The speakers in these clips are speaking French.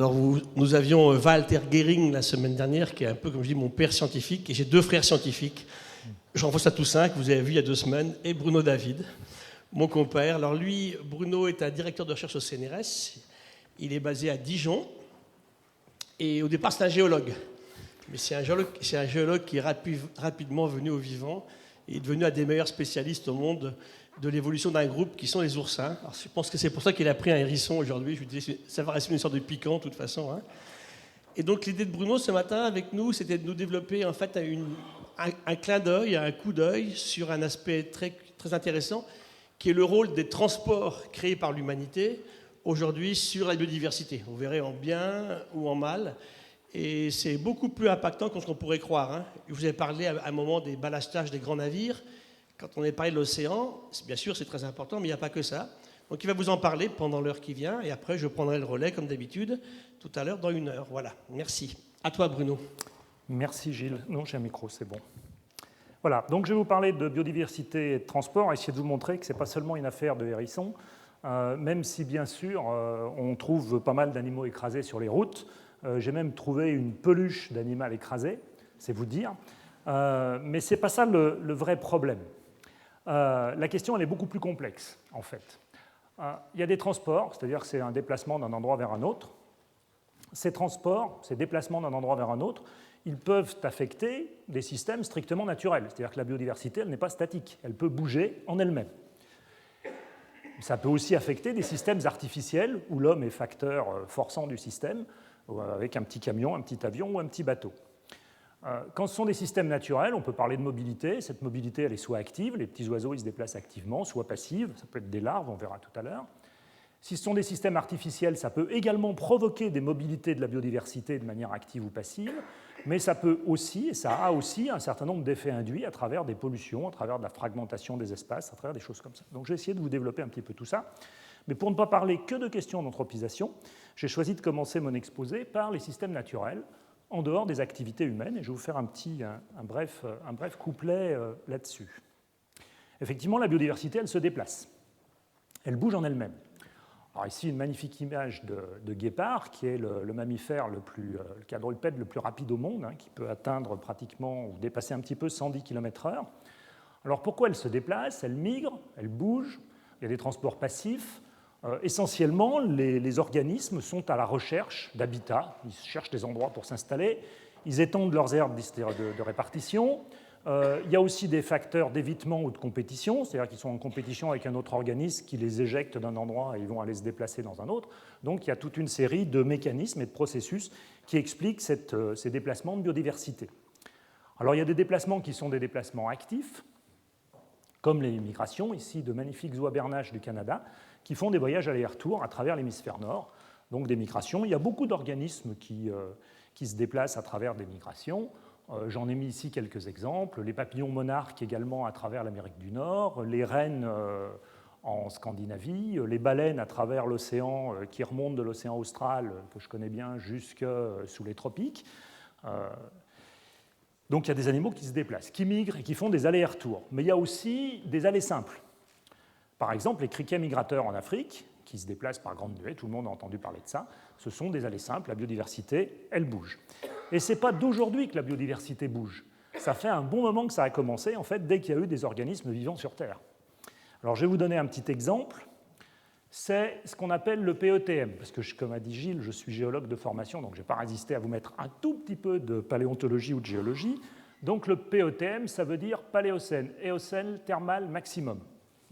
Alors, nous avions Walter Gehring la semaine dernière, qui est un peu, comme je dis, mon père scientifique, et j'ai deux frères scientifiques, Jean-François Toussaint, que vous avez vu il y a 2 semaines, et Bruno David, mon compère. Alors lui, Bruno est un directeur de recherche au CNRS, il est basé à Dijon, et au départ c'est un géologue. Mais c'est un géologue qui est rapidement venu au vivant et est devenu un des meilleurs spécialistes au monde de l'évolution d'un groupe qui sont les oursins. Alors, je pense que c'est pour ça qu'il a pris un hérisson aujourd'hui. Je lui disais, ça va rester une sorte de piquant de toute façon. Hein. Et donc l'idée de Bruno ce matin avec nous, c'était de nous développer en fait un clin d'œil, un coup d'œil sur un aspect très, très intéressant qui est le rôle des transports créés par l'humanité aujourd'hui sur la biodiversité. Vous verrez en bien ou en mal. Et c'est beaucoup plus impactant que ce qu'on pourrait croire. Hein. Je vous ai parlé à un moment des ballastages des grands navires. Quand on est parlé de l'océan, bien sûr c'est très important, mais il n'y a pas que ça. Donc il va vous en parler pendant l'heure qui vient, et après je prendrai le relais comme d'habitude, tout à l'heure dans 1 heure. Voilà, merci. À toi Bruno. Merci Gilles. Non, j'ai un micro, c'est bon. Voilà, donc je vais vous parler de biodiversité et de transport, et essayer de vous montrer que ce n'est pas seulement une affaire de hérissons, même si bien sûr on trouve pas mal d'animaux écrasés sur les routes. J'ai même trouvé une peluche d'animal écrasé, c'est vous dire. Mais ce n'est pas ça le vrai problème. La question, elle est beaucoup plus complexe, en fait. Il y a des transports, c'est-à-dire que c'est un déplacement d'un endroit vers un autre. Ces transports, ces déplacements d'un endroit vers un autre, ils peuvent affecter des systèmes strictement naturels. C'est-à-dire que la biodiversité, elle n'est pas statique, elle peut bouger en elle-même. Ça peut aussi affecter des systèmes artificiels où l'homme est facteur forçant du système, avec un petit camion, un petit avion ou un petit bateau. Quand ce sont des systèmes naturels, on peut parler de mobilité. Cette mobilité, elle est soit active, les petits oiseaux ils se déplacent activement, soit passive, ça peut être des larves, on verra tout à l'heure. Si ce sont des systèmes artificiels, ça peut également provoquer des mobilités de la biodiversité de manière active ou passive, mais ça peut aussi, et ça a aussi un certain nombre d'effets induits à travers des pollutions, à travers de la fragmentation des espaces, à travers des choses comme ça. Donc je vais essayer de vous développer un petit peu tout ça. Mais pour ne pas parler que de questions d'anthropisation, j'ai choisi de commencer mon exposé par les systèmes naturels, en dehors des activités humaines, et je vais vous faire un bref couplet là-dessus. Effectivement, la biodiversité, elle se déplace. Elle bouge en elle-même. Alors ici, une magnifique image de guépard, qui est le mammifère le quadrupède le plus rapide au monde, hein, qui peut atteindre pratiquement ou dépasser un petit peu 110 km/h. Alors pourquoi elle se déplace? Elle migre, elle bouge, il y a des transports passifs. Essentiellement, les organismes sont à la recherche d'habitats. Ils cherchent des endroits pour s'installer. Ils étendent leurs aires de répartition. Il y a aussi des facteurs d'évitement ou de compétition, c'est-à-dire qu'ils sont en compétition avec un autre organisme qui les éjecte d'un endroit et ils vont aller se déplacer dans un autre. Donc il y a toute une série de mécanismes et de processus qui expliquent ces déplacements de biodiversité. Alors il y a des déplacements qui sont des déplacements actifs, comme les migrations, ici de magnifiques oies bernaches du Canada, qui font des voyages aller-retour à travers l'hémisphère nord, donc des migrations. Il y a beaucoup d'organismes qui se déplacent à travers des migrations. J'en ai mis ici quelques exemples. Les papillons monarques également à travers l'Amérique du Nord, les rennes en Scandinavie, les baleines à travers l'océan qui remontent de l'océan austral, que je connais bien, jusque sous les tropiques. Donc il y a des animaux qui se déplacent, qui migrent et qui font des allers-retours. Mais il y a aussi des allées simples. Par exemple, les criquets migrateurs en Afrique, qui se déplacent par grandes nuées, tout le monde a entendu parler de ça, ce sont des allées simples, la biodiversité, elle bouge. Et ce n'est pas d'aujourd'hui que la biodiversité bouge. Ça fait un bon moment que ça a commencé, en fait, dès qu'il y a eu des organismes vivants sur Terre. Alors je vais vous donner un petit exemple, c'est ce qu'on appelle le PETM, parce que, comme a dit Gilles, je suis géologue de formation, donc je n'ai pas résisté à vous mettre un tout petit peu de paléontologie ou de géologie. Donc le PETM, ça veut dire Paléocène, Éocène thermal maximum.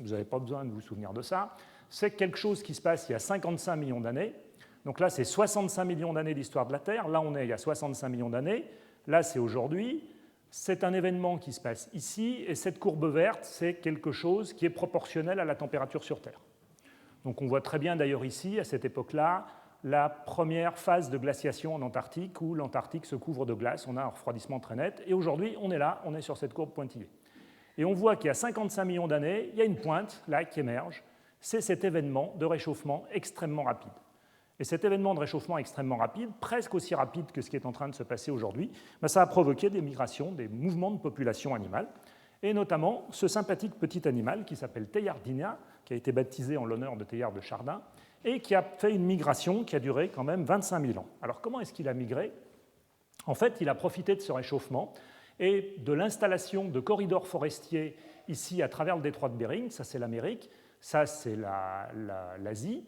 Vous n'avez pas besoin de vous souvenir de ça. C'est quelque chose qui se passe il y a 55 millions d'années. Donc là, c'est 65 millions d'années d'histoire de la Terre. Là, on est il y a 65 millions d'années. Là, c'est aujourd'hui. C'est un événement qui se passe ici. Et cette courbe verte, c'est quelque chose qui est proportionnel à la température sur Terre. Donc on voit très bien d'ailleurs ici, à cette époque-là, la première phase de glaciation en Antarctique, où l'Antarctique se couvre de glace. On a un refroidissement très net. Et aujourd'hui, on est là, on est sur cette courbe pointillée. Et on voit qu'il y a 55 millions d'années, il y a une pointe là qui émerge. C'est cet événement de réchauffement extrêmement rapide. Et cet événement de réchauffement extrêmement rapide, presque aussi rapide que ce qui est en train de se passer aujourd'hui, ça a provoqué des migrations, des mouvements de population animale, et notamment ce sympathique petit animal qui s'appelle Teilhardina, qui a été baptisé en l'honneur de Teilhard de Chardin, et qui a fait une migration qui a duré quand même 25 000 ans. Alors comment est-ce qu'il a migré? En fait, il a profité de ce réchauffement et de l'installation de corridors forestiers ici à travers le détroit de Bering. Ça, c'est l'Amérique, ça, c'est l'Asie,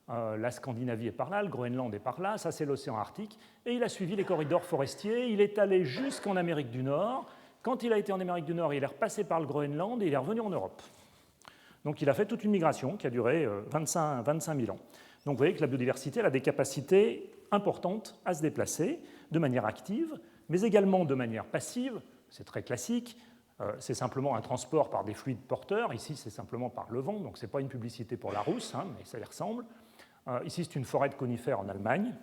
la Scandinavie est par là, le Groenland est par là, ça, c'est l'océan Arctique. Et il a suivi les corridors forestiers, il est allé jusqu'en Amérique du Nord. Quand il a été en Amérique du Nord, il est repassé par le Groenland et il est revenu en Europe. Donc il a fait toute une migration qui a duré 25 000 ans. Donc vous voyez que la biodiversité elle a des capacités importantes à se déplacer de manière active, mais également de manière passive. C'est très classique, c'est simplement un transport par des fluides porteurs. Ici, c'est simplement par le vent, donc ce n'est pas une publicité pour la rousse, hein, mais ça y ressemble. Ici, c'est une forêt de conifères en Allemagne.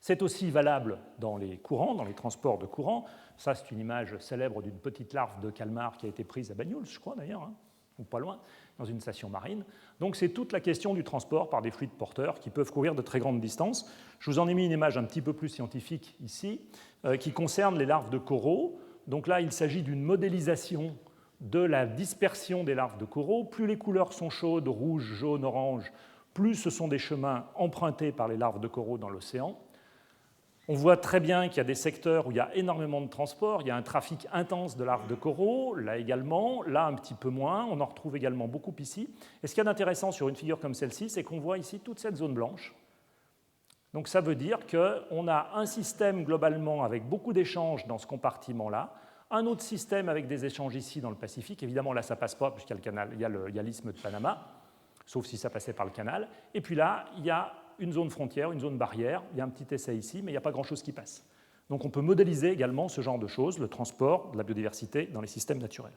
C'est aussi valable dans les courants, dans les transports de courants. Ça, c'est une image célèbre d'une petite larve de calmar qui a été prise à Banyuls, je crois d'ailleurs, hein, ou pas loin, dans une station marine. Donc c'est toute la question du transport par des fluides porteurs qui peuvent courir de très grandes distances. Je vous en ai mis une image un petit peu plus scientifique ici, qui concerne les larves de coraux. Donc là, il s'agit d'une modélisation de la dispersion des larves de coraux. Plus les couleurs sont chaudes, rouge, jaune, orange, plus ce sont des chemins empruntés par les larves de coraux dans l'océan. On voit très bien qu'il y a des secteurs où il y a énormément de transport, il y a un trafic intense de larves de coraux, là également, là un petit peu moins, on en retrouve également beaucoup ici. Et ce qu'il y a d'intéressant sur une figure comme celle-ci, c'est qu'on voit ici toute cette zone blanche. Donc ça veut dire qu'on a un système globalement avec beaucoup d'échanges dans ce compartiment-là, un autre système avec des échanges ici dans le Pacifique. Évidemment, là, ça ne passe pas puisqu'il y a le canal, il y a l'isthme de Panama, sauf si ça passait par le canal. Et puis là, il y a une zone frontière, une zone barrière, il y a un petit essai ici, mais il n'y a pas grand-chose qui passe. Donc on peut modéliser également ce genre de choses, le transport de la biodiversité dans les systèmes naturels.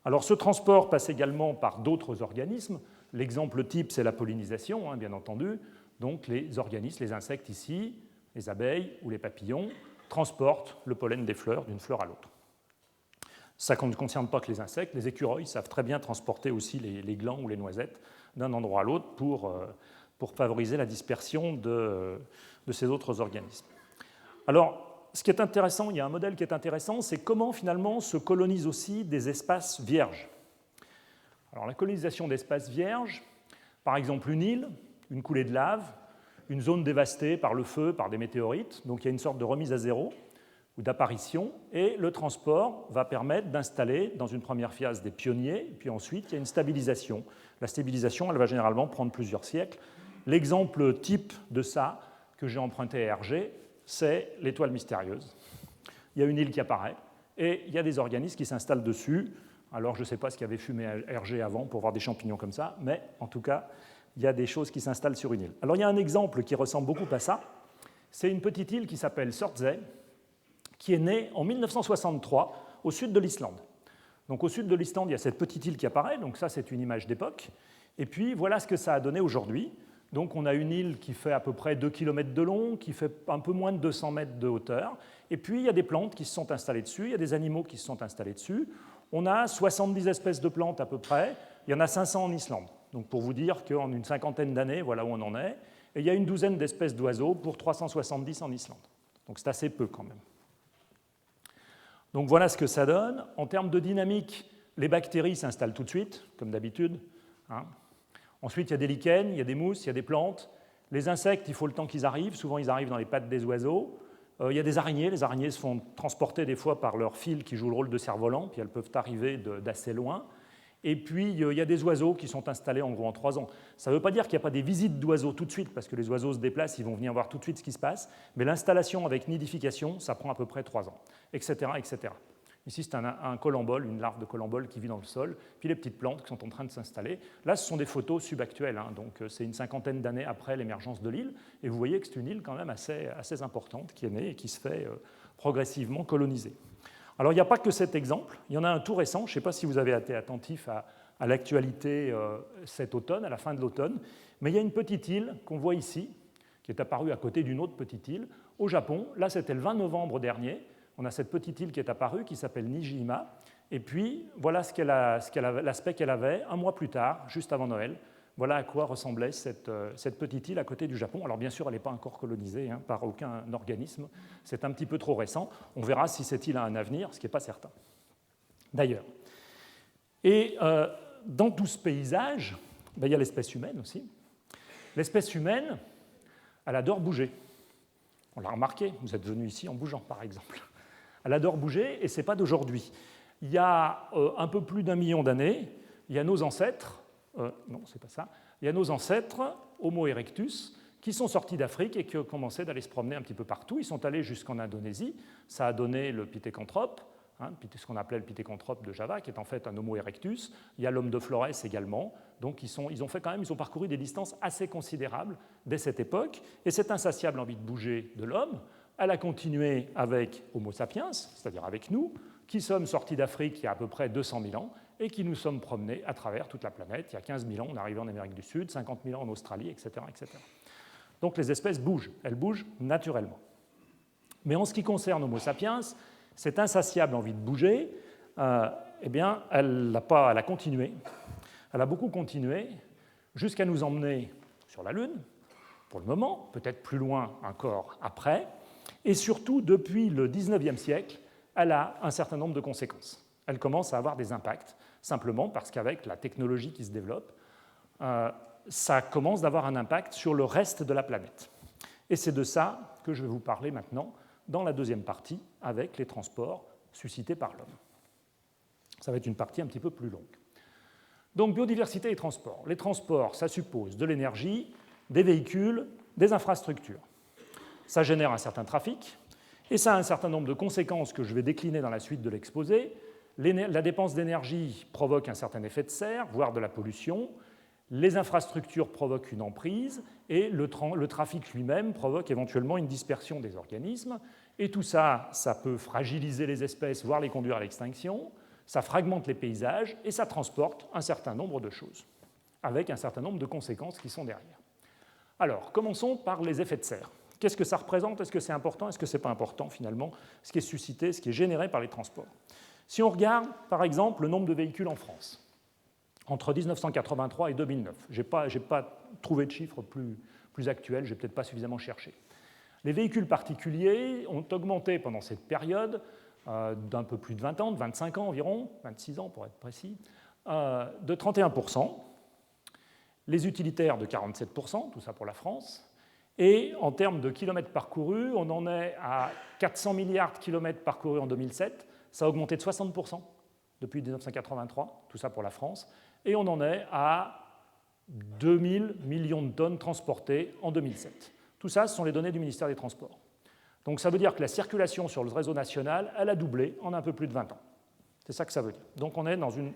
Alors ce transport passe également par d'autres organismes. L'exemple type, c'est la pollinisation, hein, bien entendu. Donc les organismes, les insectes ici, les abeilles ou les papillons, transportent le pollen des fleurs d'une fleur à l'autre. Ça ne concerne pas que les insectes, les écureuils savent très bien transporter aussi les glands ou les noisettes d'un endroit à l'autre pour favoriser la dispersion de ces autres organismes. Alors, ce qui est intéressant, il y a un modèle qui est intéressant, c'est comment finalement se colonisent aussi des espaces vierges. Alors, la colonisation d'espaces vierges, par exemple une île, une coulée de lave, une zone dévastée par le feu, par des météorites, donc il y a une sorte de remise à zéro ou d'apparition, et le transport va permettre d'installer dans une première phase des pionniers, puis ensuite il y a une stabilisation. La stabilisation, elle va généralement prendre plusieurs siècles. L'exemple type de ça que j'ai emprunté à Hergé, c'est l'étoile mystérieuse. Il y a une île qui apparaît et il y a des organismes qui s'installent dessus. Alors je ne sais pas ce qui avait fumé Hergé avant pour voir des champignons comme ça, mais en tout cas, il y a des choses qui s'installent sur une île. Alors il y a un exemple qui ressemble beaucoup à ça. C'est une petite île qui s'appelle Surtsey, qui est née en 1963 au sud de l'Islande. Donc au sud de l'Islande, il y a cette petite île qui apparaît, donc ça c'est une image d'époque. Et puis voilà ce que ça a donné aujourd'hui. Donc on a une île qui fait à peu près 2 km de long, qui fait un peu moins de 200 mètres de hauteur. Et puis il y a des plantes qui se sont installées dessus, il y a des animaux qui se sont installés dessus. On a 70 espèces de plantes à peu près, il y en a 500 en Islande. Donc pour vous dire qu'en une cinquantaine d'années, voilà où on en est. Et il y a une douzaine d'espèces d'oiseaux pour 370 en Islande. Donc c'est assez peu quand même. Donc voilà ce que ça donne. En termes de dynamique, les bactéries s'installent tout de suite, comme d'habitude. Hein. Ensuite, il y a des lichens, il y a des mousses, il y a des plantes. Les insectes, il faut le temps qu'ils arrivent. Souvent, ils arrivent dans les pattes des oiseaux. Il y a des araignées. Les araignées se font transporter des fois par leurs fils qui jouent le rôle de cerfs-volants, puis elles peuvent arriver d'assez loin. Et puis, il y a des oiseaux qui sont installés en gros en 3 ans. Ça ne veut pas dire qu'il n'y a pas des visites d'oiseaux tout de suite, parce que les oiseaux se déplacent, ils vont venir voir tout de suite ce qui se passe. Mais l'installation avec nidification, ça prend à peu près 3 ans, etc. etc. Ici, c'est un colambole, une larve de colambole qui vit dans le sol, puis les petites plantes qui sont en train de s'installer. Là, ce sont des photos subactuelles, hein, donc c'est une cinquantaine d'années après l'émergence de l'île, et vous voyez que c'est une île quand même assez importante qui est née et qui se fait progressivement coloniser. Alors, il n'y a pas que cet exemple, il y en a un tout récent, je ne sais pas si vous avez été attentif à l'actualité cet automne, à la fin de l'automne, mais il y a une petite île qu'on voit ici, qui est apparue à côté d'une autre petite île, au Japon. Là, c'était le 20 novembre dernier. On a cette petite île qui est apparue, qui s'appelle Niijima. Et puis, voilà l'aspect qu'elle avait un mois plus tard, juste avant Noël. Voilà à quoi ressemblait cette petite île à côté du Japon. Alors, bien sûr, elle n'est pas encore colonisée par aucun organisme. C'est un petit peu trop récent. On verra si cette île a un avenir, ce qui n'est pas certain. D'ailleurs. Et dans tout ce paysage, il y a l'espèce humaine aussi. L'espèce humaine, elle adore bouger. On l'a remarqué, vous êtes venu ici en bougeant, par exemple. Elle adore bouger, et ce n'est pas d'aujourd'hui. Il y a un peu plus d'1 million d'années, il y a nos ancêtres, non, c'est pas ça, il y a nos ancêtres, Homo erectus, qui sont sortis d'Afrique et qui ont commencé d'aller se promener un petit peu partout. Ils sont allés jusqu'en Indonésie, ça a donné le pithécanthrope, ce qu'on appelait le pithécanthrope de Java, qui est en fait un Homo erectus. Il y a l'homme de Flores également. Donc ils ont parcouru des distances assez considérables dès cette époque. Et cette insatiable envie de bouger de l'homme, elle a continué avec Homo sapiens, c'est-à-dire avec nous, qui sommes sortis d'Afrique il y a à peu près 200 000 ans et qui nous sommes promenés à travers toute la planète. Il y a 15 000 ans, on est arrivé en Amérique du Sud, 50 000 ans en Australie, etc., etc. Donc les espèces bougent, elles bougent naturellement. Mais en ce qui concerne Homo sapiens, cette insatiable envie de bouger, eh bien, elle a continué. Elle a beaucoup continué jusqu'à nous emmener sur la Lune, pour le moment, peut-être plus loin encore après, et surtout depuis le 19e siècle, elle a un certain nombre de conséquences. Elle commence à avoir des impacts, simplement parce qu'avec la technologie qui se développe, ça commence d'avoir un impact sur le reste de la planète. Et c'est de ça que je vais vous parler maintenant dans la deuxième partie, avec les transports suscités par l'homme. Ça va être une partie un petit peu plus longue. Donc, biodiversité et transport. Les transports, ça suppose de l'énergie, des véhicules, des infrastructures. Ça génère un certain trafic, et ça a un certain nombre de conséquences que je vais décliner dans la suite de l'exposé. La dépense d'énergie provoque un certain effet de serre, voire de la pollution. Les infrastructures provoquent une emprise, et le trafic lui-même provoque éventuellement une dispersion des organismes. Et tout ça, ça peut fragiliser les espèces, voire les conduire à l'extinction. Ça fragmente les paysages, et ça transporte un certain nombre de choses, avec un certain nombre de conséquences qui sont derrière. Alors, commençons par les effets de serre. Qu'est-ce que ça représente? Est-ce que c'est important? Est-ce que ce n'est pas important, finalement, ce qui est suscité, ce qui est généré par les transports? Si on regarde, par exemple, le nombre de véhicules en France, entre 1983 et 2009, je n'ai pas trouvé de chiffres plus actuels, je n'ai peut-être pas suffisamment cherché. Les véhicules particuliers ont augmenté pendant cette période d'un peu plus de 20 ans, de 25 ans environ, 26 ans pour être précis, de 31%, les utilitaires de 47%, tout ça pour la France. Et en termes de kilomètres parcourus, on en est à 400 milliards de kilomètres parcourus en 2007. Ça a augmenté de 60% depuis 1983, tout ça pour la France. Et on en est à 2000 millions de tonnes transportées en 2007. Tout ça, ce sont les données du ministère des Transports. Donc ça veut dire que la circulation sur le réseau national, elle a doublé en un peu plus de 20 ans. C'est ça que ça veut dire. Donc on est dans une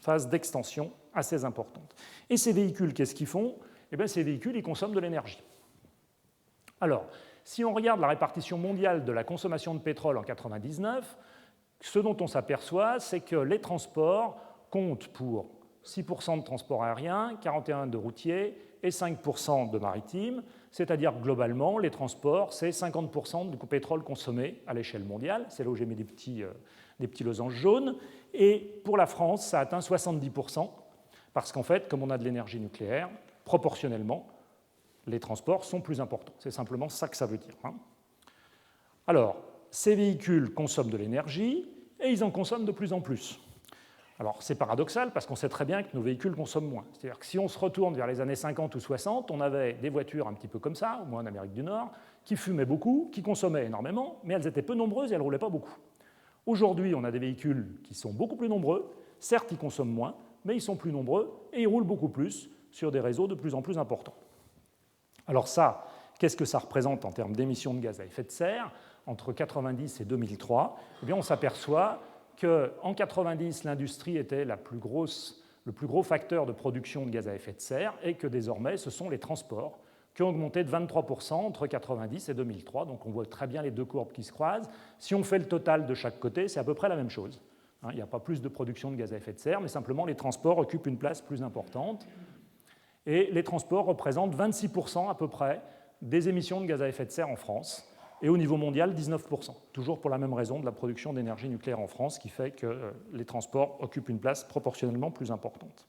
phase d'extension assez importante. Et ces véhicules, qu'est-ce qu'ils font? Eh bien, ces véhicules, ils consomment de l'énergie. Alors, si on regarde la répartition mondiale de la consommation de pétrole en 1999, ce dont on s'aperçoit, c'est que les transports comptent pour 6% de transport aérien, 41% de routier et 5% de maritime, c'est-à-dire que globalement, les transports, c'est 50% du pétrole consommé à l'échelle mondiale. C'est là où j'ai mis des petits losanges jaunes. Et pour la France, ça atteint 70%, parce qu'en fait, comme on a de l'énergie nucléaire, proportionnellement, les transports sont plus importants. C'est simplement ça que ça veut dire. Alors, ces véhicules consomment de l'énergie et ils en consomment de plus en plus. Alors, c'est paradoxal parce qu'on sait très bien que nos véhicules consomment moins. C'est-à-dire que si on se retourne vers les années 50 ou 60, on avait des voitures un petit peu comme ça, au moins en Amérique du Nord, qui fumaient beaucoup, qui consommaient énormément, mais elles étaient peu nombreuses et elles ne roulaient pas beaucoup. Aujourd'hui, on a des véhicules qui sont beaucoup plus nombreux. Certes, ils consomment moins, mais ils sont plus nombreux et ils roulent beaucoup plus sur des réseaux de plus en plus importants. Alors ça, qu'est-ce que ça représente en termes d'émissions de gaz à effet de serre? Entre 1990 et 2003, eh bien, on s'aperçoit qu'en 1990, l'industrie était le plus gros facteur de production de gaz à effet de serre et que désormais, ce sont les transports qui ont augmenté de 23% entre 1990 et 2003. Donc on voit très bien les deux courbes qui se croisent. Si on fait le total de chaque côté, c'est à peu près la même chose. Il n'y a pas plus de production de gaz à effet de serre, mais simplement les transports occupent une place plus importante. Et les transports représentent 26% à peu près des émissions de gaz à effet de serre en France. Et au niveau mondial, 19%. Toujours pour la même raison de la production d'énergie nucléaire en France, qui fait que les transports occupent une place proportionnellement plus importante.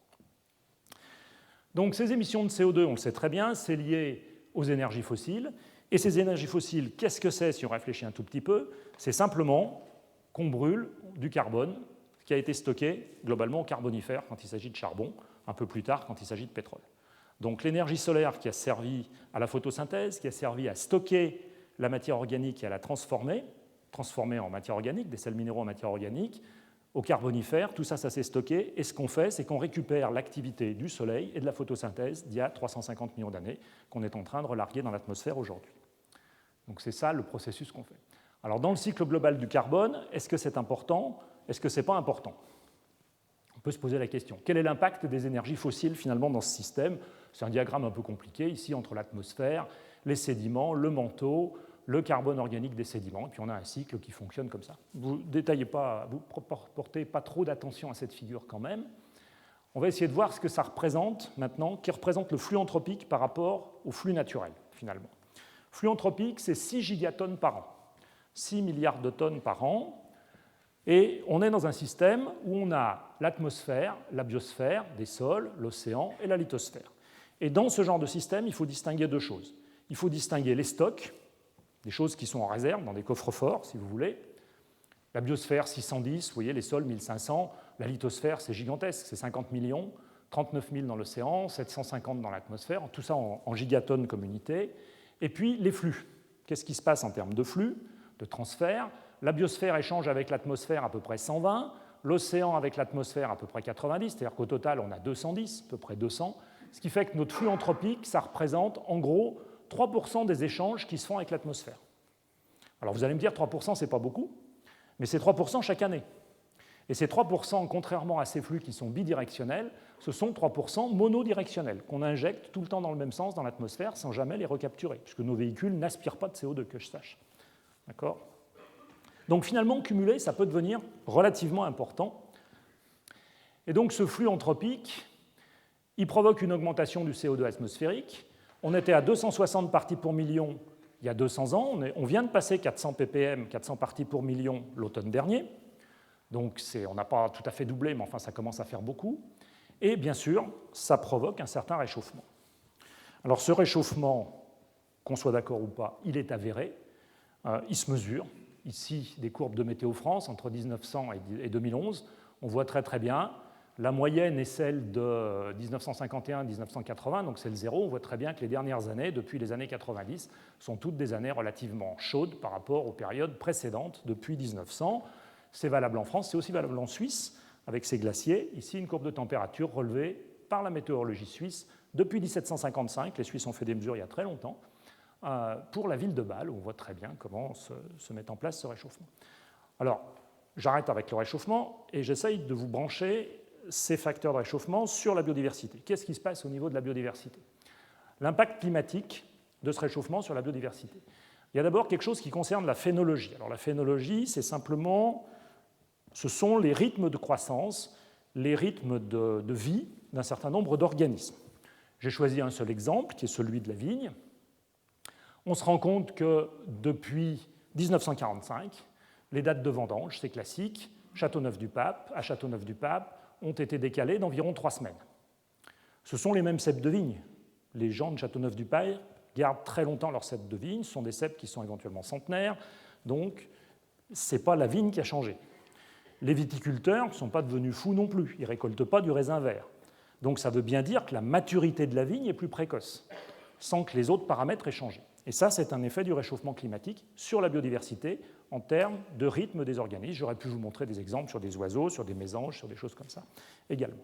Donc ces émissions de CO2, on le sait très bien, c'est lié aux énergies fossiles. Et ces énergies fossiles, qu'est-ce que c'est si on réfléchit un tout petit peu? C'est simplement qu'on brûle du carbone qui a été stocké globalement au carbonifère quand il s'agit de charbon, un peu plus tard quand il s'agit de pétrole. Donc l'énergie solaire qui a servi à la photosynthèse, qui a servi à stocker la matière organique et à la transformer en matière organique, des sels minéraux en matière organique, au Carbonifère, tout ça, ça s'est stocké. Et ce qu'on fait, c'est qu'on récupère l'activité du Soleil et de la photosynthèse d'il y a 350 millions d'années, qu'on est en train de relarguer dans l'atmosphère aujourd'hui. Donc c'est ça le processus qu'on fait. Alors dans le cycle global du carbone, est-ce que c'est important? Est-ce que ce n'est pas important? On peut se poser la question. Quel est l'impact des énergies fossiles finalement dans ce système? C'est un diagramme un peu compliqué ici entre l'atmosphère, les sédiments, le manteau, le carbone organique des sédiments, et puis on a un cycle qui fonctionne comme ça. Vous détaillez pas, vous portez pas trop d'attention à cette figure quand même. On va essayer de voir ce que ça représente maintenant, qui représente le flux anthropique par rapport au flux naturel, finalement. Flux anthropique, c'est 6 gigatonnes par an, 6 milliards de tonnes par an, et on est dans un système où on a l'atmosphère, la biosphère, des sols, l'océan et la lithosphère. Et dans ce genre de système, il faut distinguer deux choses. Il faut distinguer les stocks, des choses qui sont en réserve, dans des coffres-forts, si vous voulez. La biosphère, 610, vous voyez, les sols, 1500. La lithosphère, c'est gigantesque, c'est 50 millions, 39 000 dans l'océan, 750 dans l'atmosphère, tout ça en gigatonnes comme unité. Et puis, les flux. Qu'est-ce qui se passe en termes de flux, de transfert? La biosphère échange avec l'atmosphère à peu près 120, l'océan avec l'atmosphère à peu près 90, c'est-à-dire qu'au total, on a 210, à peu près 200, ce qui fait que notre flux anthropique, ça représente en gros 3% des échanges qui se font avec l'atmosphère. Alors vous allez me dire, 3%, ce n'est pas beaucoup, mais c'est 3% chaque année. Et ces 3%, contrairement à ces flux qui sont bidirectionnels, ce sont 3% monodirectionnels, qu'on injecte tout le temps dans le même sens dans l'atmosphère sans jamais les recapturer, puisque nos véhicules n'aspirent pas de CO2, que je sache. D'accord ? Donc finalement, cumulé, ça peut devenir relativement important. Et donc ce flux anthropique, il provoque une augmentation du CO2 atmosphérique. On était à 260 parties pour million il y a 200 ans. On vient de passer 400 ppm, 400 parties pour million l'automne dernier. Donc on n'a pas tout à fait doublé, mais enfin ça commence à faire beaucoup. Et bien sûr, ça provoque un certain réchauffement. Alors ce réchauffement, qu'on soit d'accord ou pas, il est avéré. Il se mesure. Ici, des courbes de Météo France entre 1900 et 2011. On voit très très bien. La moyenne est celle de 1951-1980, donc c'est le zéro. On voit très bien que les dernières années, depuis les années 90, sont toutes des années relativement chaudes par rapport aux périodes précédentes depuis 1900. C'est valable en France, c'est aussi valable en Suisse, avec ses glaciers. Ici, une courbe de température relevée par la météorologie suisse depuis 1755. Les Suisses ont fait des mesures il y a très longtemps, pour la ville de Bâle, où on voit très bien comment se met en place ce réchauffement. Alors, j'arrête avec le réchauffement et j'essaye de vous brancher ces facteurs de réchauffement sur la biodiversité. Qu'est-ce qui se passe au niveau de la biodiversité? L'impact climatique de ce réchauffement sur la biodiversité. Il y a d'abord quelque chose qui concerne la phénologie. Alors la phénologie, c'est simplement, ce sont les rythmes de croissance, les rythmes de vie d'un certain nombre d'organismes. J'ai choisi un seul exemple, qui est celui de la vigne. On se rend compte que depuis 1945, les dates de vendange, c'est classique, à Châteauneuf-du-Pape, ont été décalées d'environ 3 semaines. Ce sont les mêmes ceps de vigne. Les gens de Châteauneuf-du-Pape gardent très longtemps leurs ceps de vigne, ce sont des ceps qui sont éventuellement centenaires, donc ce n'est pas la vigne qui a changé. Les viticulteurs ne sont pas devenus fous non plus, ils ne récoltent pas du raisin vert. Donc ça veut bien dire que la maturité de la vigne est plus précoce, sans que les autres paramètres aient changé. Et ça, c'est un effet du réchauffement climatique sur la biodiversité en termes de rythme des organismes. J'aurais pu vous montrer des exemples sur des oiseaux, sur des mésanges, sur des choses comme ça également.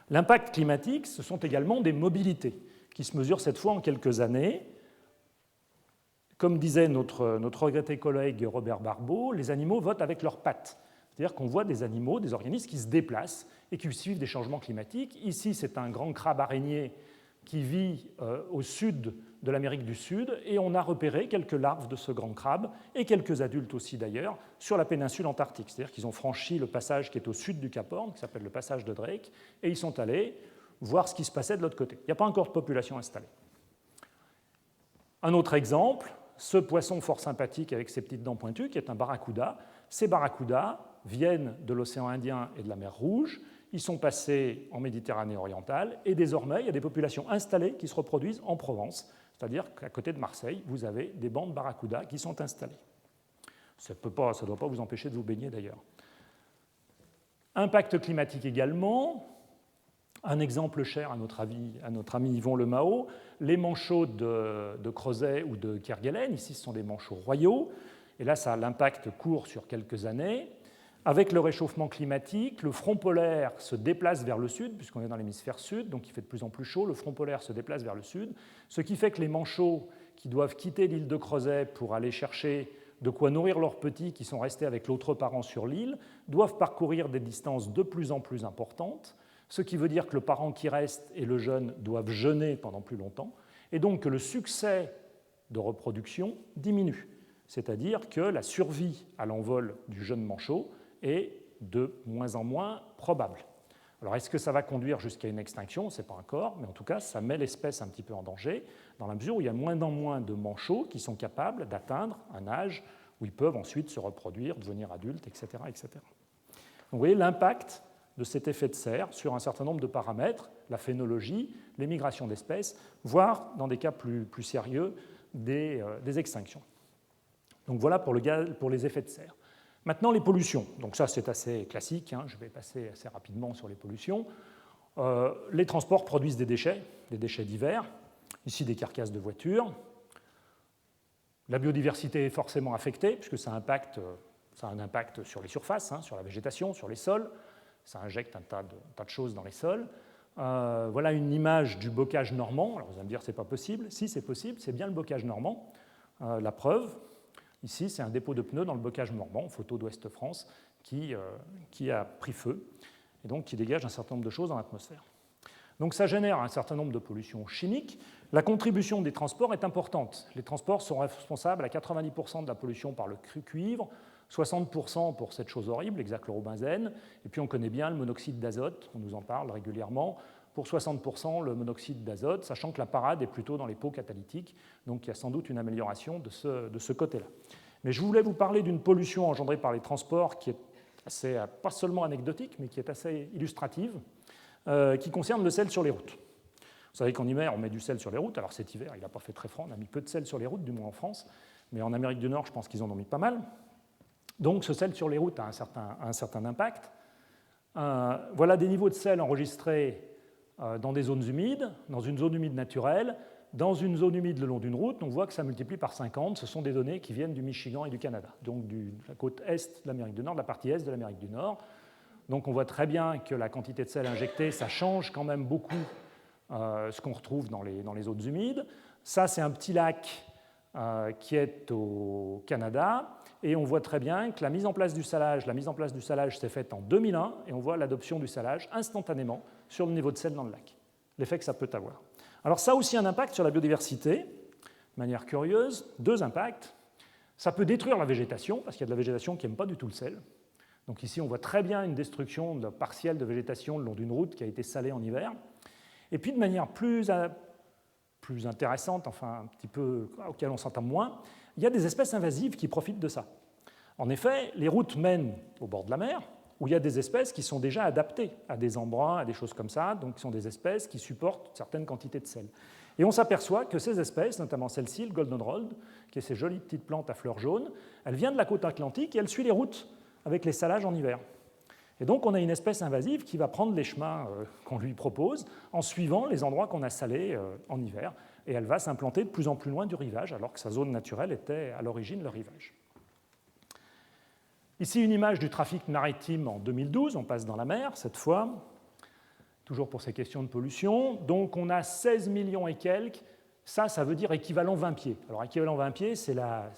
L'impact climatique, ce sont également des mobilités qui se mesurent cette fois en quelques années. Comme disait notre regretté collègue Robert Barbeau, les animaux votent avec leurs pattes. C'est-à-dire qu'on voit des animaux, des organismes qui se déplacent et qui suivent des changements climatiques. Ici, c'est un grand crabe araignée qui vit au sud de l'Amérique du Sud, et on a repéré quelques larves de ce grand crabe, et quelques adultes aussi d'ailleurs, sur la péninsule antarctique. C'est-à-dire qu'ils ont franchi le passage qui est au sud du Cap Horn, qui s'appelle le passage de Drake, et ils sont allés voir ce qui se passait de l'autre côté. Il n'y a pas encore de population installée. Un autre exemple, ce poisson fort sympathique avec ses petites dents pointues, qui est un barracuda. Ces barracudas viennent de l'océan Indien et de la mer Rouge. Ils sont passés en Méditerranée orientale et désormais, il y a des populations installées qui se reproduisent en Provence, c'est-à-dire qu'à côté de Marseille, vous avez des bancs de barracudas qui sont installés. Ça ne doit pas vous empêcher de vous baigner d'ailleurs. Impact climatique également. Un exemple cher à notre ami Yvon Lemao, les manchots de Crozet ou de Kerguelen. Ici, ce sont des manchots royaux. Et là, ça a l'impact court sur quelques années. Avec le réchauffement climatique, le front polaire se déplace vers le sud, puisqu'on est dans l'hémisphère sud, donc il fait de plus en plus chaud. Le front polaire se déplace vers le sud, ce qui fait que les manchots qui doivent quitter l'île de Crozet pour aller chercher de quoi nourrir leurs petits qui sont restés avec l'autre parent sur l'île, doivent parcourir des distances de plus en plus importantes, ce qui veut dire que le parent qui reste et le jeune doivent jeûner pendant plus longtemps, et donc que le succès de reproduction diminue. C'est-à-dire que la survie à l'envol du jeune manchot est de moins en moins probable. Alors, est-ce que ça va conduire jusqu'à une extinction? On ne sait pas encore, mais en tout cas, ça met l'espèce un petit peu en danger, dans la mesure où il y a moins en moins de manchots qui sont capables d'atteindre un âge où ils peuvent ensuite se reproduire, devenir adultes, etc. etc. Donc, vous voyez l'impact de cet effet de serre sur un certain nombre de paramètres, la phénologie, les migrations d'espèces, voire, dans des cas plus sérieux, des extinctions. Donc voilà pour les effets de serre. Maintenant, les pollutions. Donc ça, c'est assez classique. Je vais passer assez rapidement sur les pollutions. Les transports produisent des déchets divers. Ici, des carcasses de voitures. La biodiversité est forcément affectée, puisque ça a un impact sur les surfaces, sur la végétation, sur les sols. Ça injecte un tas de choses dans les sols. Voilà une image du bocage normand. Alors vous allez me dire, c'est pas possible. Si, c'est possible, c'est bien le bocage normand. La preuve, ici, c'est un dépôt de pneus dans le bocage normand, photo d'Ouest-France, qui a pris feu, et donc qui dégage un certain nombre de choses dans l'atmosphère. Donc ça génère un certain nombre de pollutions chimiques. La contribution des transports est importante. Les transports sont responsables à 90% de la pollution par le cuivre, 60% pour cette chose horrible, l'hexachlorobenzène, et puis on connaît bien le monoxyde d'azote, on nous en parle régulièrement, pour 60% le monoxyde d'azote, sachant que la parade est plutôt dans les pots catalytiques, donc il y a sans doute une amélioration de ce côté-là. Mais je voulais vous parler d'une pollution engendrée par les transports qui est assez, pas seulement anecdotique, mais qui est assez illustrative, qui concerne le sel sur les routes. Vous savez qu'en hiver, on met du sel sur les routes. Alors cet hiver, il n'a pas fait très froid, on a mis peu de sel sur les routes, du moins en France, mais en Amérique du Nord, je pense qu'ils en ont mis pas mal. Donc ce sel sur les routes a un certain impact. Voilà des niveaux de sel enregistrés dans des zones humides, dans une zone humide naturelle, dans une zone humide le long d'une route. On voit que ça multiplie par 50. Ce sont des données qui viennent du Michigan et du Canada, donc de la côte est de l'Amérique du Nord, de la partie est de l'Amérique du Nord. Donc on voit très bien que la quantité de sel injectée, ça change quand même beaucoup ce qu'on retrouve dans les zones humides. Ça, c'est un petit lac qui est au Canada, et on voit très bien que la mise en place du salage s'est faite en 2001, et on voit l'adoption du salage instantanément sur le niveau de sel dans le lac, l'effet que ça peut avoir. Alors ça a aussi un impact sur la biodiversité, de manière curieuse, deux impacts. Ça peut détruire la végétation, parce qu'il y a de la végétation qui n'aime pas du tout le sel. Donc ici, on voit très bien une destruction partielle de végétation le long d'une route qui a été salée en hiver. Et puis de manière plus intéressante, enfin un petit peu auquel on s'entend moins, il y a des espèces invasives qui profitent de ça. En effet, les routes mènent au bord de la mer, où il y a des espèces qui sont déjà adaptées à des embruns, à des choses comme ça, donc qui sont des espèces qui supportent certaines quantités de sel. Et on s'aperçoit que ces espèces, notamment celle-ci, le goldenrod, qui est ces jolies petites plantes à fleurs jaunes, elle vient de la côte atlantique et elle suit les routes avec les salages en hiver. Et donc on a une espèce invasive qui va prendre les chemins qu'on lui propose en suivant les endroits qu'on a salés en hiver, et elle va s'implanter de plus en plus loin du rivage, alors que sa zone naturelle était à l'origine le rivage. Ici, une image du trafic maritime en 2012, on passe dans la mer cette fois, toujours pour ces questions de pollution. Donc on a 16 millions et quelques, ça veut dire équivalent 20 pieds. Alors équivalent 20 pieds, c'est la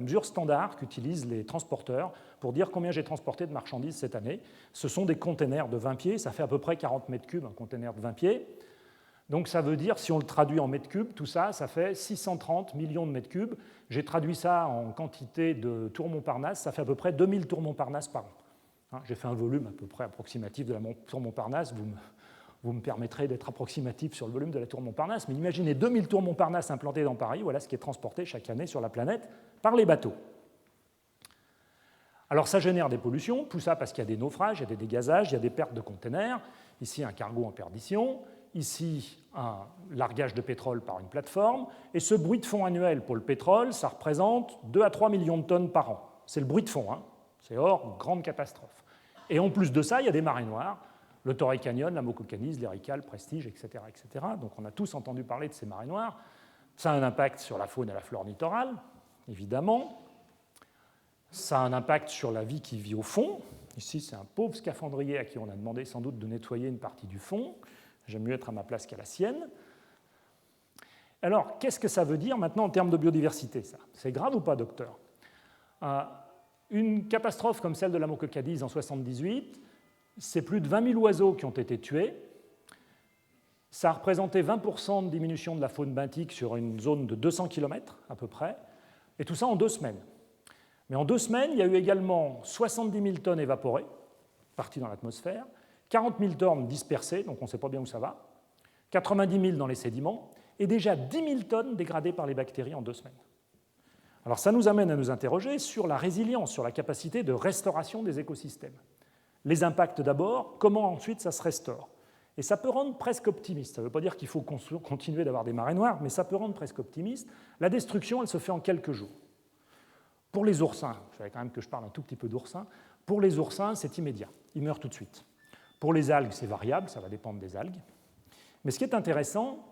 mesure standard qu'utilisent les transporteurs pour dire combien j'ai transporté de marchandises cette année. Ce sont des containers de 20 pieds, ça fait à peu près 40 mètres cubes, un container de 20 pieds. Donc ça veut dire, si on le traduit en mètres cubes, tout ça, ça fait 630 millions de mètres cubes. J'ai traduit ça en quantité de tours Montparnasse, ça fait à peu près 2000 tours Montparnasse par an. J'ai fait un volume à peu près approximatif de la tour Montparnasse, vous me permettrez d'être approximatif sur le volume de la tour Montparnasse, mais imaginez 2000 tours Montparnasse implantées dans Paris, voilà ce qui est transporté chaque année sur la planète par les bateaux. Alors ça génère des pollutions, tout ça parce qu'il y a des naufrages, il y a des dégazages, il y a des pertes de containers, ici un cargo en perdition, ici un largage de pétrole par une plateforme, et ce bruit de fond annuel pour le pétrole, ça représente 2 à 3 millions de tonnes par an. C'est le bruit de fond, c'est hors grande catastrophe. Et en plus de ça, il y a des marées noires, Le Torrey Canyon, la Mokokanis, l'Erical, Prestige, etc., etc. Donc on a tous entendu parler de ces marées noires. Ça a un impact sur la faune et la flore littorale, évidemment. Ça a un impact sur la vie qui vit au fond. Ici, c'est un pauvre scaphandrier à qui on a demandé sans doute de nettoyer une partie du fond. J'aime mieux être à ma place qu'à la sienne. Alors, qu'est-ce que ça veut dire maintenant en termes de biodiversité, ça? C'est grave ou pas, docteur? Une catastrophe comme celle de la Mokokanis en 1978, c'est plus de 20 000 oiseaux qui ont été tués. Ça a représenté 20% de diminution de la faune benthique sur une zone de 200 km à peu près, et tout ça en 2 semaines. Mais en 2 semaines, il y a eu également 70 000 tonnes évaporées, parties dans l'atmosphère, 40 000 tonnes dispersées, donc on ne sait pas bien où ça va, 90 000 dans les sédiments, et déjà 10 000 tonnes dégradées par les bactéries en 2 semaines. Alors ça nous amène à nous interroger sur la résilience, sur la capacité de restauration des écosystèmes. Les impacts d'abord, comment ensuite ça se restaure. Et ça peut rendre presque optimiste. Ça ne veut pas dire qu'il faut continuer d'avoir des marées noires, mais ça peut rendre presque optimiste. La destruction, elle se fait en quelques jours. Pour les oursins, il fallait quand même que je parle un tout petit peu d'oursins, pour les oursins, c'est immédiat. Ils meurent tout de suite. Pour les algues, c'est variable, ça va dépendre des algues. Mais ce qui est intéressant,